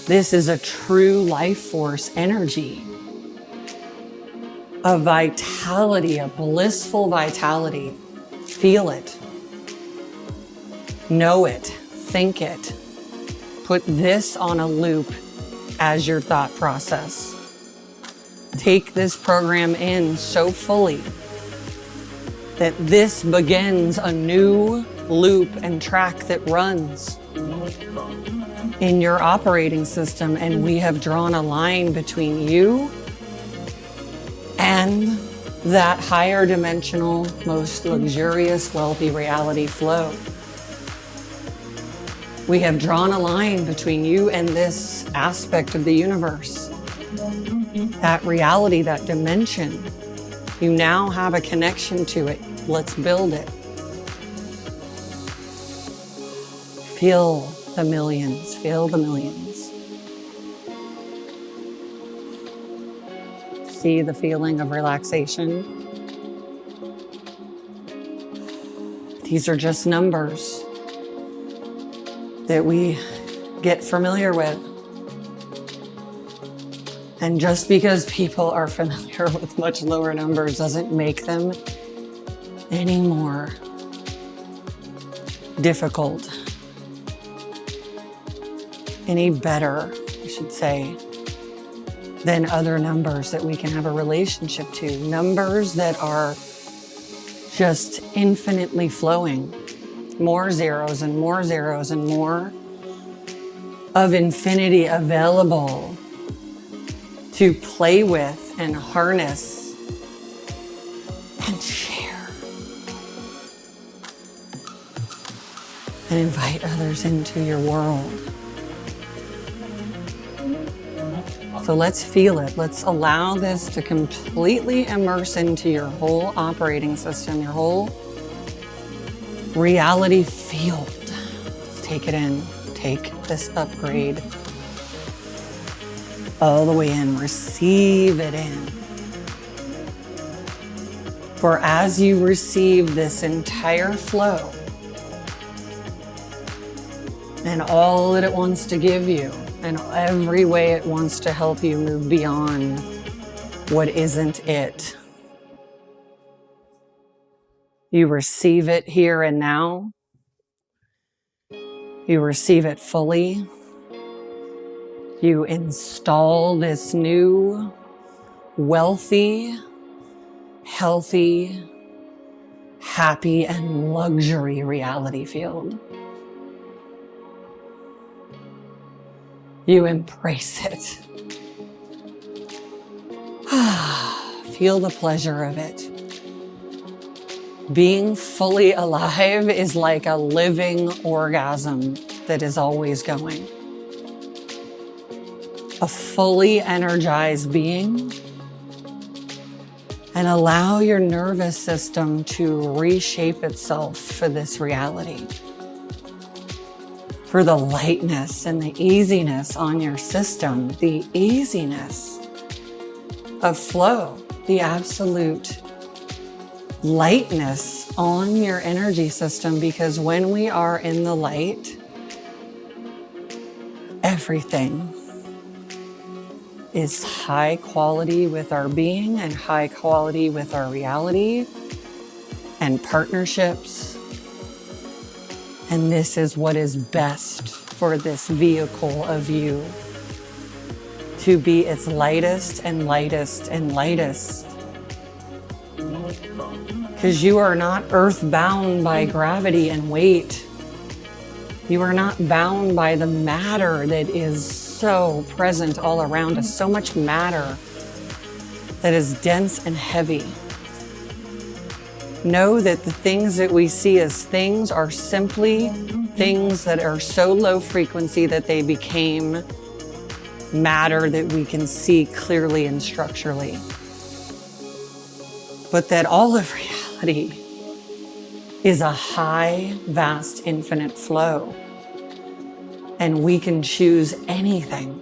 This is a true life force energy, a vitality, a blissful vitality. Feel it, know it, think it. Put this on a loop as your thought process. Take this program in so fully that this begins a new loop and track that runs in your operating system, and we have drawn a line between you and that higher dimensional, most luxurious, wealthy reality flow. We have drawn a line between you and this aspect of the universe, that reality, that dimension. You now have a connection to it. Let's build it. Feel the millions, feel the millions. See the feeling of relaxation. These are just numbers that we get familiar with. And just because people are familiar with much lower numbers doesn't make them any more difficult, any better, I should say, than other numbers that we can have a relationship to. Numbers that are just infinitely flowing. More zeros and more zeros and more of infinity available to play with and harness and share and invite others into your world. So let's feel it. Let's allow this to completely immerse into your whole operating system, your whole reality field. Let's take it in. Take this upgrade all the way in. Receive it in. For as you receive this entire flow and all that it wants to give you, and every way it wants to help you move beyond what isn't it, you receive it here and now. You receive it fully. You install this new, wealthy, healthy, happy, and luxury reality field. You embrace it. Feel the pleasure of it. Being fully alive is like a living orgasm that is always going. A fully energized being, and allow your nervous system to reshape itself for this reality. For the lightness and the easiness on your system, the easiness of flow, the absolute lightness on your energy system, because when we are in the light, everything is high quality with our being and high quality with our reality and partnerships And this is what is best for this vehicle of you, to be its lightest and lightest and lightest. Because you are not earthbound by gravity and weight. You are not bound by the matter that is so present all around us, so much matter that is dense and heavy. Know that the things that we see as things are simply things that are so low frequency that they became matter that we can see clearly and structurally. But that all of reality is a high, vast, infinite flow. And we can choose anything.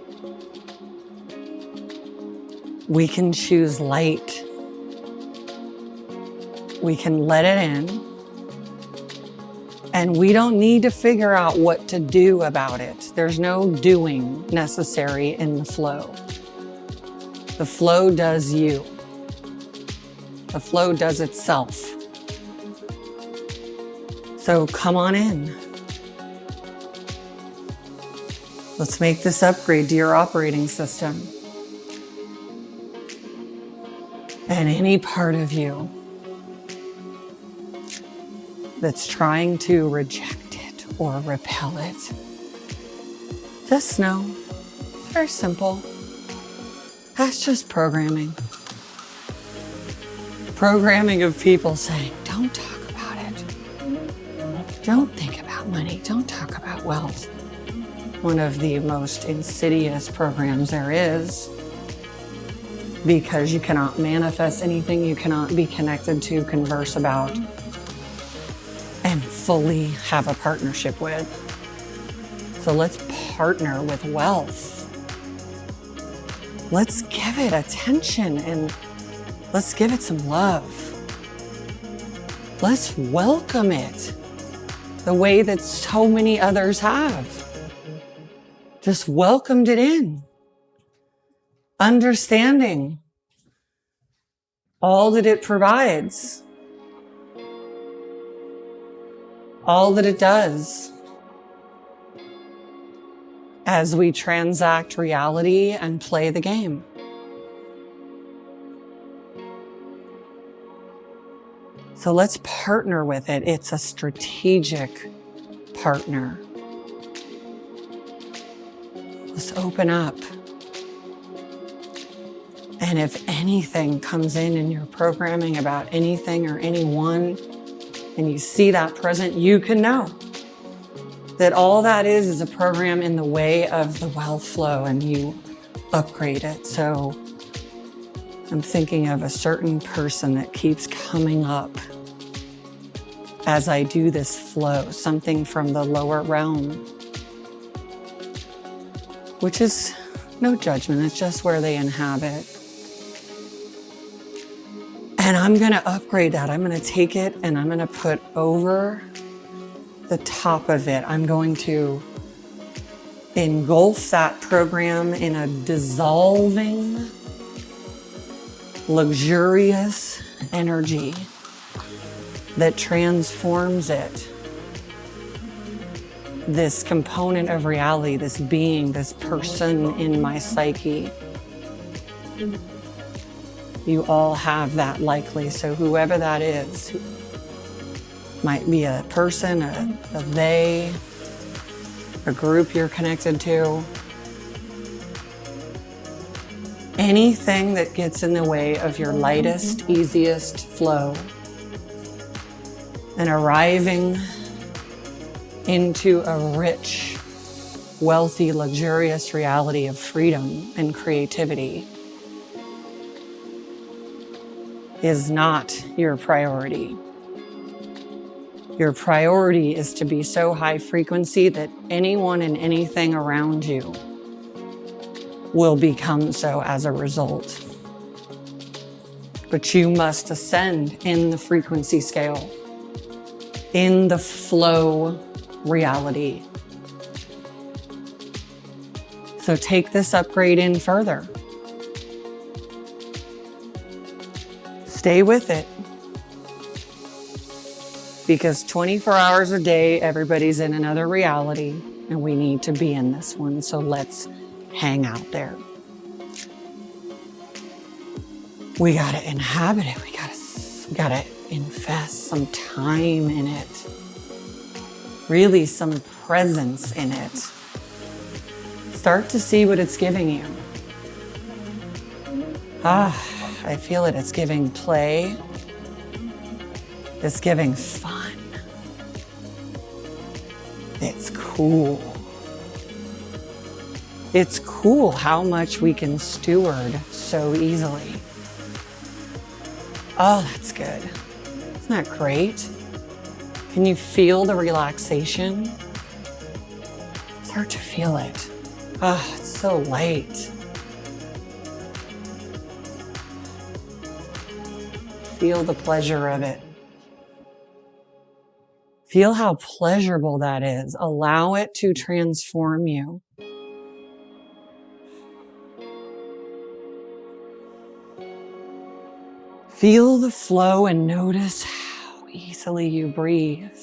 We can choose light. We can let it in. And we don't need to figure out what to do about it. There's no doing necessary in the flow. The flow does you. The flow does itself. So come on in. Let's make this upgrade to your operating system. And any part of you that's trying to reject it or repel it, just know, very simple. That's just programming. Programming of people saying, don't talk about it. Don't think about money. Don't talk about wealth. One of the most insidious programs there is, because you cannot manifest anything you cannot be connected to, converse about, and fully have a partnership with. So let's partner with wealth. Let's give it attention and let's give it some love. Let's welcome it the way that so many others have. Just welcomed it in. Understanding all that it provides. All that it does. As we transact reality and play the game. So let's partner with it. It's a strategic partner. Let's open up. And if anything comes in your programming about anything or anyone, and you see that present, you can know that all that is a program in the way of the wealth flow, and you upgrade it. So I'm thinking of a certain person that keeps coming up as I do this flow, something from the lower realm, which is no judgment, it's just where they inhabit. And I'm going to upgrade that. I'm going to take it and I'm going to put over the top of it. I'm going to engulf that program in a dissolving, luxurious energy that transforms it. This component of reality, this being, this person in my psyche. You all have that likely. So whoever that is, might be a person, a they, a group you're connected to. Anything that gets in the way of your lightest, easiest flow and arriving into a rich, wealthy, luxurious reality of freedom and creativity is not your priority. Your priority is to be so high frequency that anyone and anything around you will become so as a result. But you must ascend in the frequency scale, in the flow reality. So take this upgrade in further. Stay with it. Because 24 hours a day, everybody's in another reality, and we need to be in this one. So let's hang out there. We got to inhabit it. We got to invest some time in it. Really some presence in it. Start to see what it's giving you. I feel it. It's giving play. It's giving fun. It's cool. It's cool how much we can steward so easily. Oh, that's good. Isn't that great? Can you feel the relaxation? Start to feel it. Oh, it's so light. Feel the pleasure of it. Feel how pleasurable that is. Allow it to transform you. Feel the flow and notice how easily you breathe.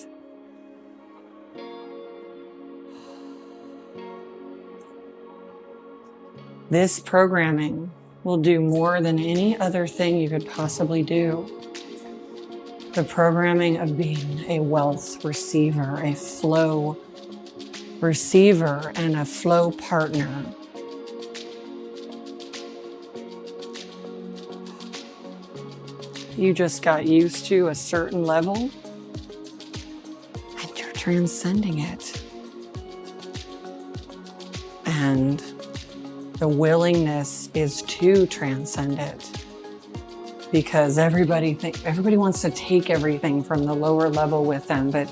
This programming will do more than any other thing you could possibly do. The programming of being a wealth receiver, a flow receiver, and a flow partner. You just got used to a certain level, and you're transcending it. And the willingness is to transcend it. Because everybody wants to take everything from the lower level with them, but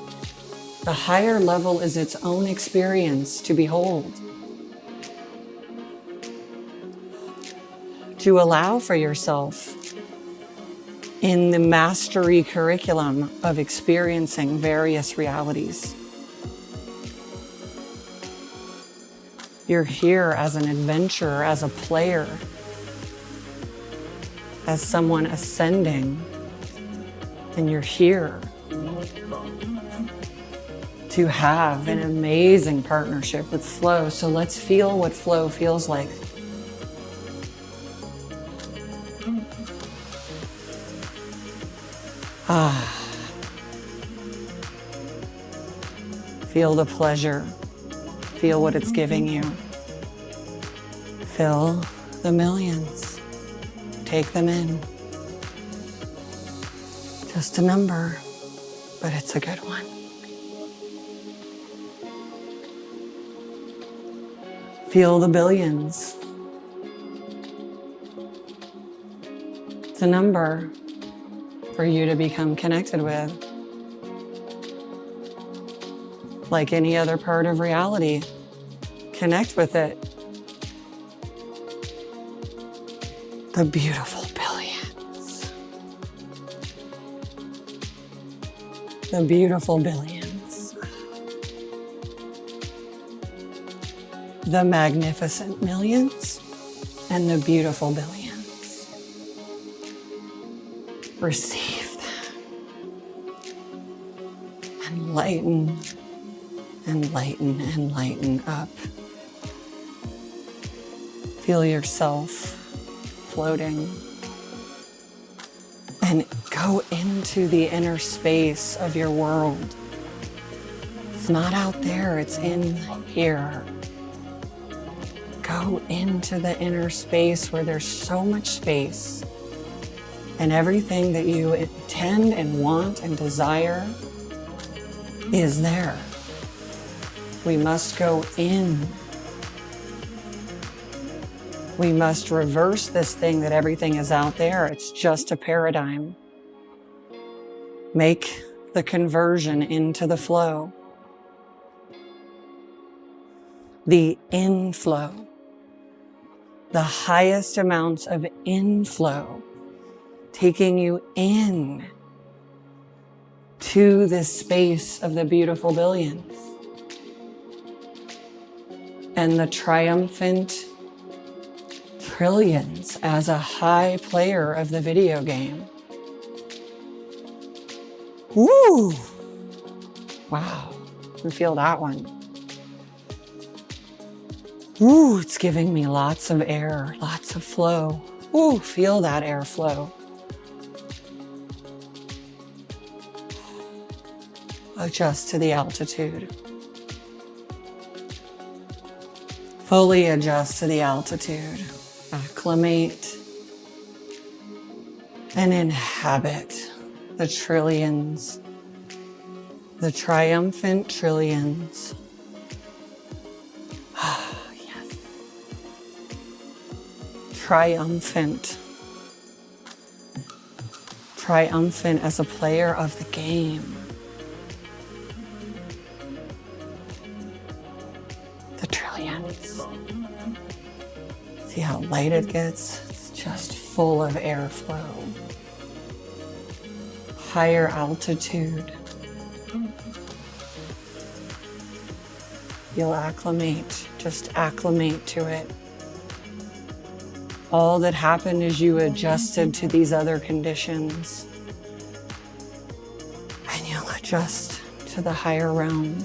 the higher level is its own experience to behold. To allow for yourself in the mastery curriculum of experiencing various realities. You're here as an adventurer, as a player, as someone ascending, and you're here to have an amazing partnership with flow. So let's feel what flow feels like. Feel the pleasure. Feel what it's giving you. Feel the millions. Take them in. Just a number, but it's a good one. Feel the billions. It's a number for you to become connected with. Like any other part of reality, connect with it. The beautiful billions. The beautiful billions. The magnificent millions and the beautiful billions. Receive them. And lighten and lighten and lighten up. Feel yourself floating and go into the inner space of your world. It's not out there, it's in here. Go into the inner space where there's so much space and everything that you intend and want and desire is there. We must go in. We must reverse this thing that everything is out there. It's just a paradigm. Make the conversion into the flow. The inflow. The highest amounts of inflow. Taking you in to this space of the beautiful billions. And the triumphant trillions as a high player of the video game. Woo! Wow. And feel that one. Ooh, it's giving me lots of air, lots of flow. Ooh, feel that air flow. Adjust to the altitude. Fully adjust to the altitude. Acclimate and inhabit the trillions, the triumphant trillions. Yes. Triumphant. Triumphant as a player of the game. The trillions. See how light it gets? It's just full of airflow. Higher altitude. You'll acclimate, just acclimate to it. All that happened is you adjusted to these other conditions. And you'll adjust to the higher realm.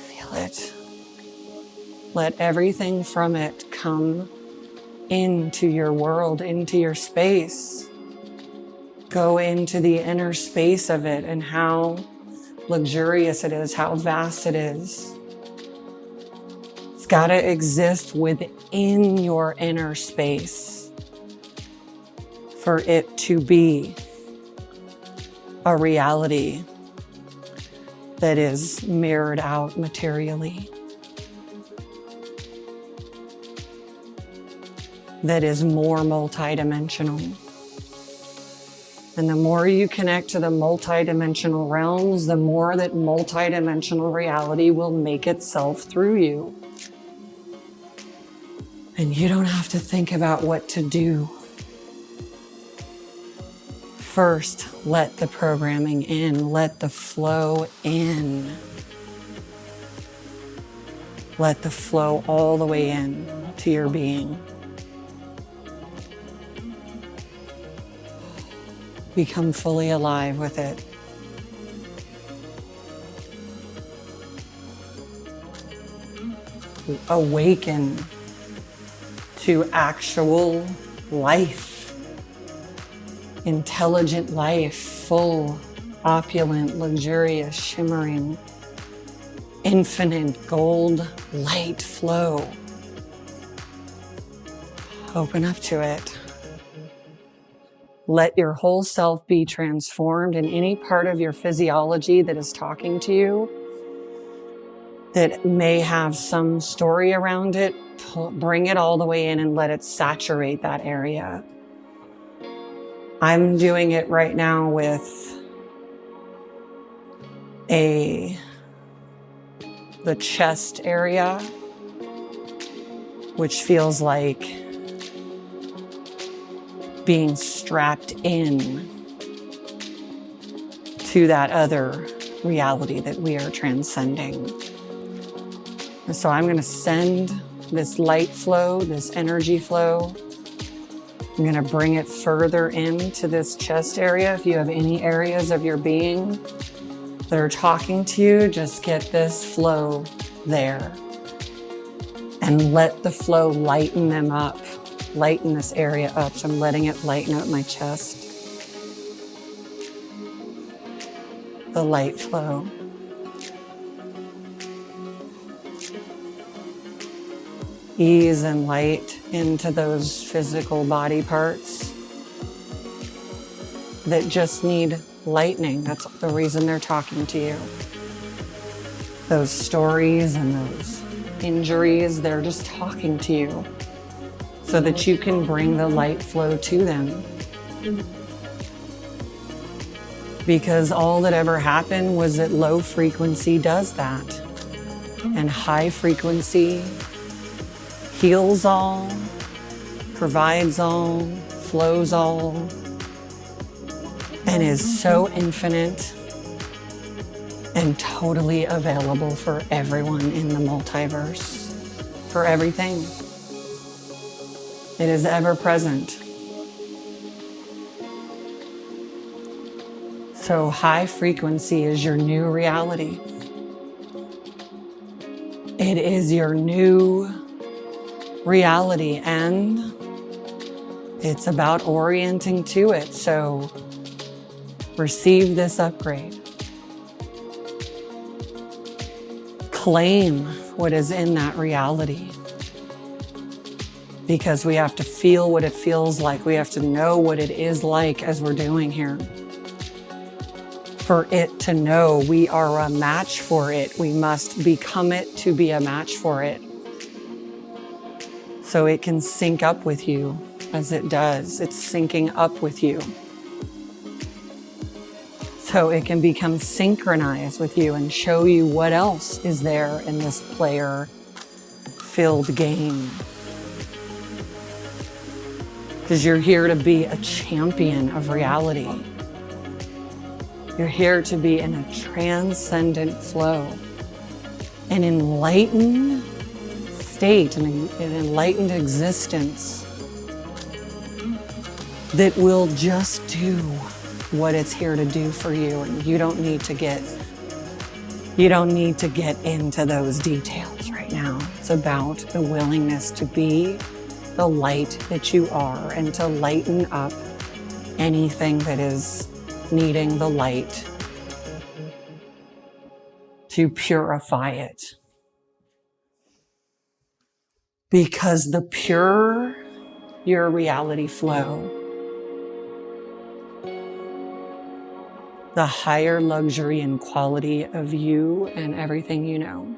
Feel it. Let everything from it come into your world, into your space. Go into the inner space of it and how luxurious it is, how vast it is. It's got to exist within your inner space for it to be a reality that is mirrored out materially, that is more multidimensional. And the more you connect to the multidimensional realms, the more that multidimensional reality will make itself through you. And you don't have to think about what to do. First, let the programming in, let the flow in. Let the flow all the way in to your being. Become fully alive with it. Awaken to actual life, intelligent life, full, opulent, luxurious, shimmering, infinite gold light flow. Open up to it. Let your whole self be transformed, and any part of your physiology that is talking to you that may have some story around it, bring it all the way in and let it saturate that area. I'm doing it right now with the chest area, which feels like being strapped in to that other reality that we are transcending. And so I'm going to send this light flow, this energy flow. I'm going to bring it further into this chest area. If you have any areas of your being that are talking to you, just get this flow there and let the flow lighten them up. Lighten this area up. So I'm letting it lighten up my chest. The light flow. Ease and light into those physical body parts that just need lightening. That's the reason they're talking to you. Those stories and those injuries, they're just talking to you, so that you can bring the light flow to them. Because all that ever happened was that low frequency does that. And high frequency heals all, provides all, flows all, and is so infinite and totally available for everyone in the multiverse, for everything. It is ever present. So high frequency is your new reality. It is your new reality, and it's about orienting to it. So receive this upgrade. Claim what is in that reality. Because we have to feel what it feels like. We have to know what it is like as we're doing here. For it to know we are a match for it, we must become it to be a match for it. So it can sync up with you as it does. It's syncing up with you. So it can become synchronized with you and show you what else is there in this player-filled game. Because you're here to be a champion of reality. You're here to be in a transcendent flow, an enlightened state, an enlightened existence that will just do what it's here to do for you. And you don't need to get into those details right now. It's about the willingness to be the light that you are and to lighten up anything that is needing the light, to purify it. Because the purer your reality flow, the higher luxury and quality of you and everything you know.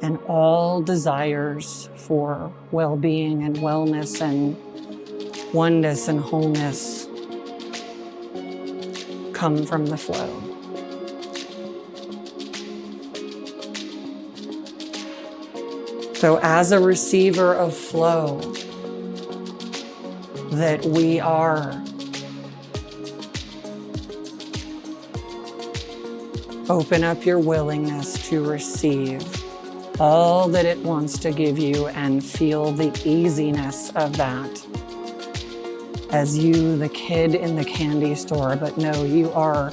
And all desires for well-being and wellness and oneness and wholeness come from the flow. So as a receiver of flow that we are, open up your willingness to receive all that it wants to give you and feel the easiness of that. As you, the kid in the candy store, but no, you are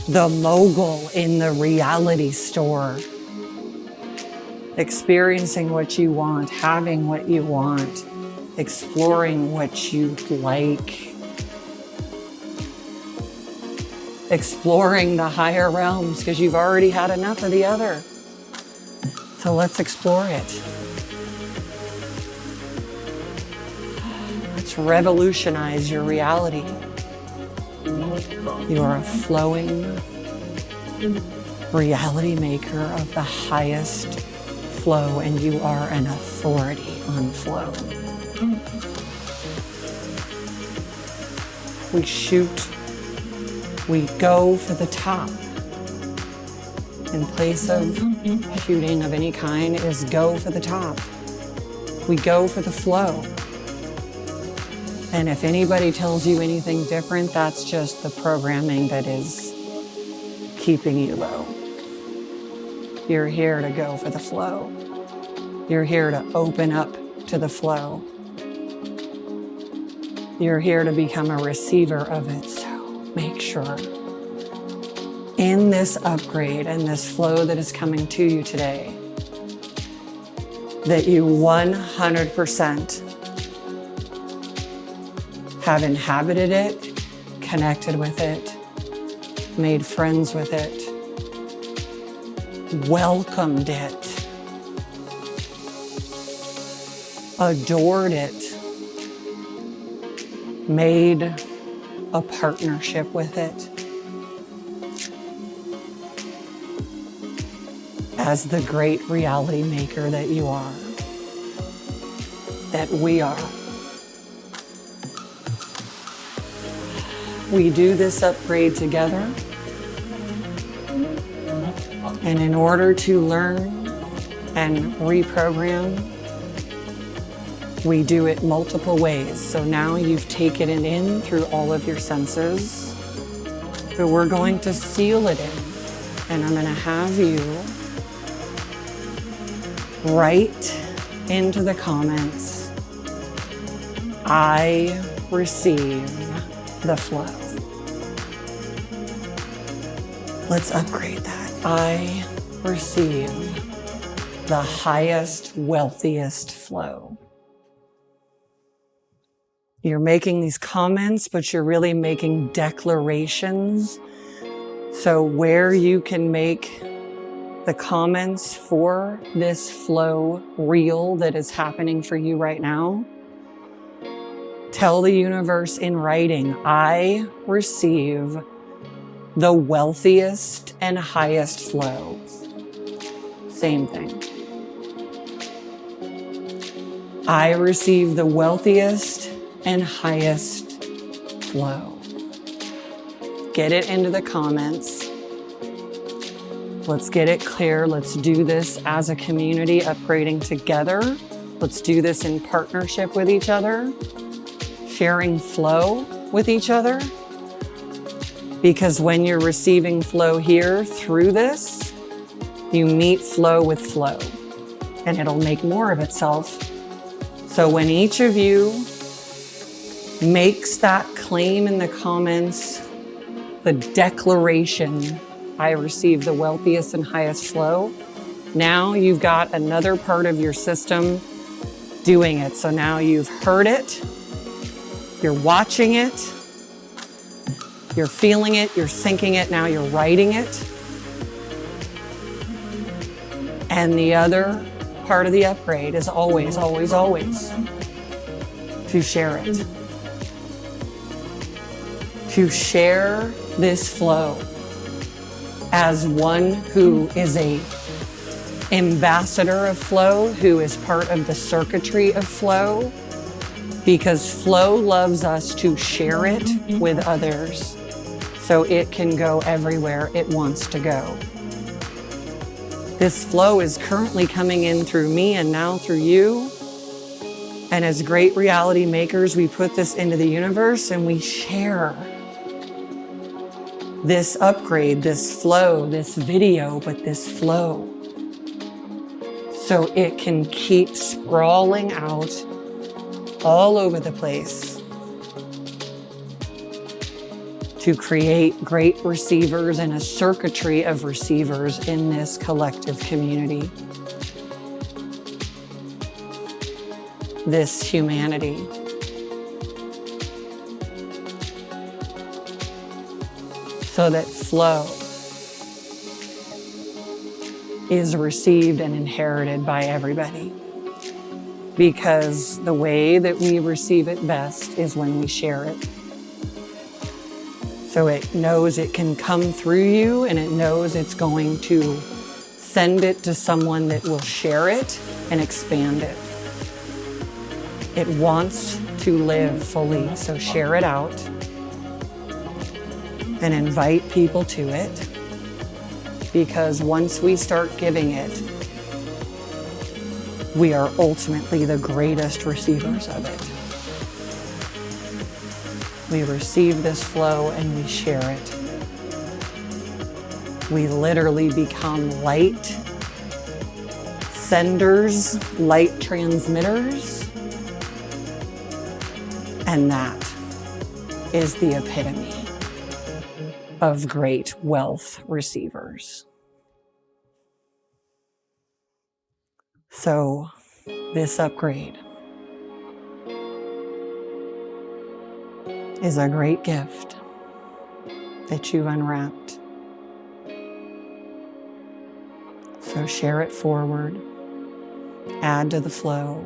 the mogul in the reality store. Experiencing what you want, having what you want, exploring what you like. Exploring the higher realms because you've already had enough of the other. So let's explore it. Let's revolutionize your reality. You are a flowing reality maker of the highest flow, and you are an authority on flow. We shoot, we go for the top. In place of shooting of any kind is go for the top. We go for the flow. And if anybody tells you anything different, that's just the programming that is keeping you low. You're here to go for the flow. You're here to open up to the flow. You're here to become a receiver of it. So make sure in this upgrade and this flow that is coming to you today, that you 100% have inhabited it, connected with it, made friends with it, welcomed it, adored it, made a partnership with it, as the great reality maker that you are, that we are. We do this upgrade together, and in order to learn and reprogram, we do it multiple ways. So now you've taken it in through all of your senses, but we're going to seal it in, and I'm going to have you write into the comments I receive the flow. Let's upgrade that. I receive the highest, wealthiest flow. You're making these comments, but you're really making declarations. So where you can make the comments for this flow real that is happening for you right now, tell the universe in writing, I receive the wealthiest and highest flow. Same thing. I receive the wealthiest and highest flow. Get it into the comments. Let's get it clear. Let's do this as a community, upgrading together. Let's do this in partnership with each other, sharing flow with each other. Because when you're receiving flow here through this, you meet flow with flow, and it'll make more of itself. So when each of you makes that claim in the comments, the declaration, I receive the wealthiest and highest flow, now you've got another part of your system doing it. So now you've heard it, you're watching it, you're feeling it, you're thinking it, now you're writing it. And the other part of the upgrade is always, always, always to share it. To share this flow as one who is a ambassador of flow, who is part of the circuitry of flow, because flow loves us to share it with others so it can go everywhere it wants to go. This flow is currently coming in through me and now through you. And as great reality makers, we put this into the universe and we share this upgrade, this flow, this video, but this flow. So it can keep sprawling out all over the place to create great receivers and a circuitry of receivers in this collective community. This humanity. So that flow is received and inherited by everybody. Because the way that we receive it best is when we share it. So it knows it can come through you, and it knows it's going to send it to someone that will share it and expand it. It wants to live fully, so share it out and invite people to it. Because once we start giving it, we are ultimately the greatest receivers of it. We receive this flow and we share it. We literally become light senders, light transmitters, and that is the epitome of great wealth receivers. So this upgrade is a great gift that you've unwrapped. So share it forward, add to the flow,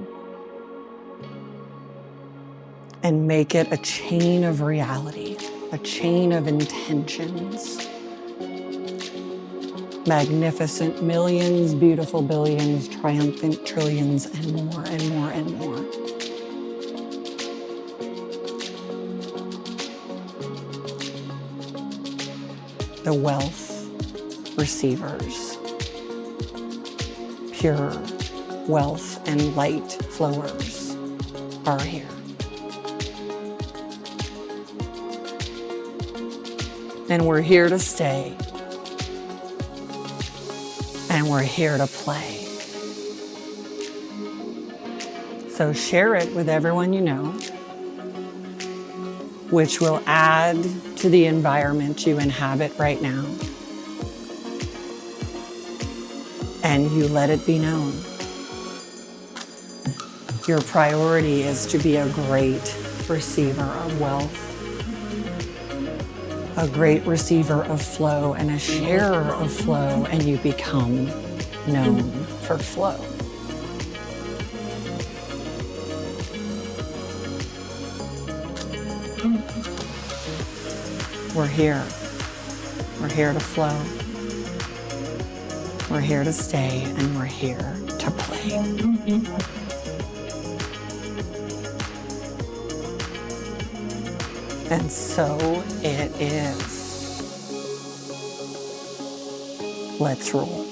and make it a chain of reality, a chain of intentions. Magnificent millions, beautiful billions, triumphant trillions, and more and more and more. The wealth receivers, pure wealth and light flowers are here. And we're here to stay. And we're here to play. So share it with everyone you know. which will add to the environment you inhabit right now. And you let it be known. Your priority is to be a great receiver of wealth, a great receiver of flow, and a sharer of flow, and you become known for flow. We're here. We're here to flow. We're here to stay, and we're here to play. And so it is. Let's roll.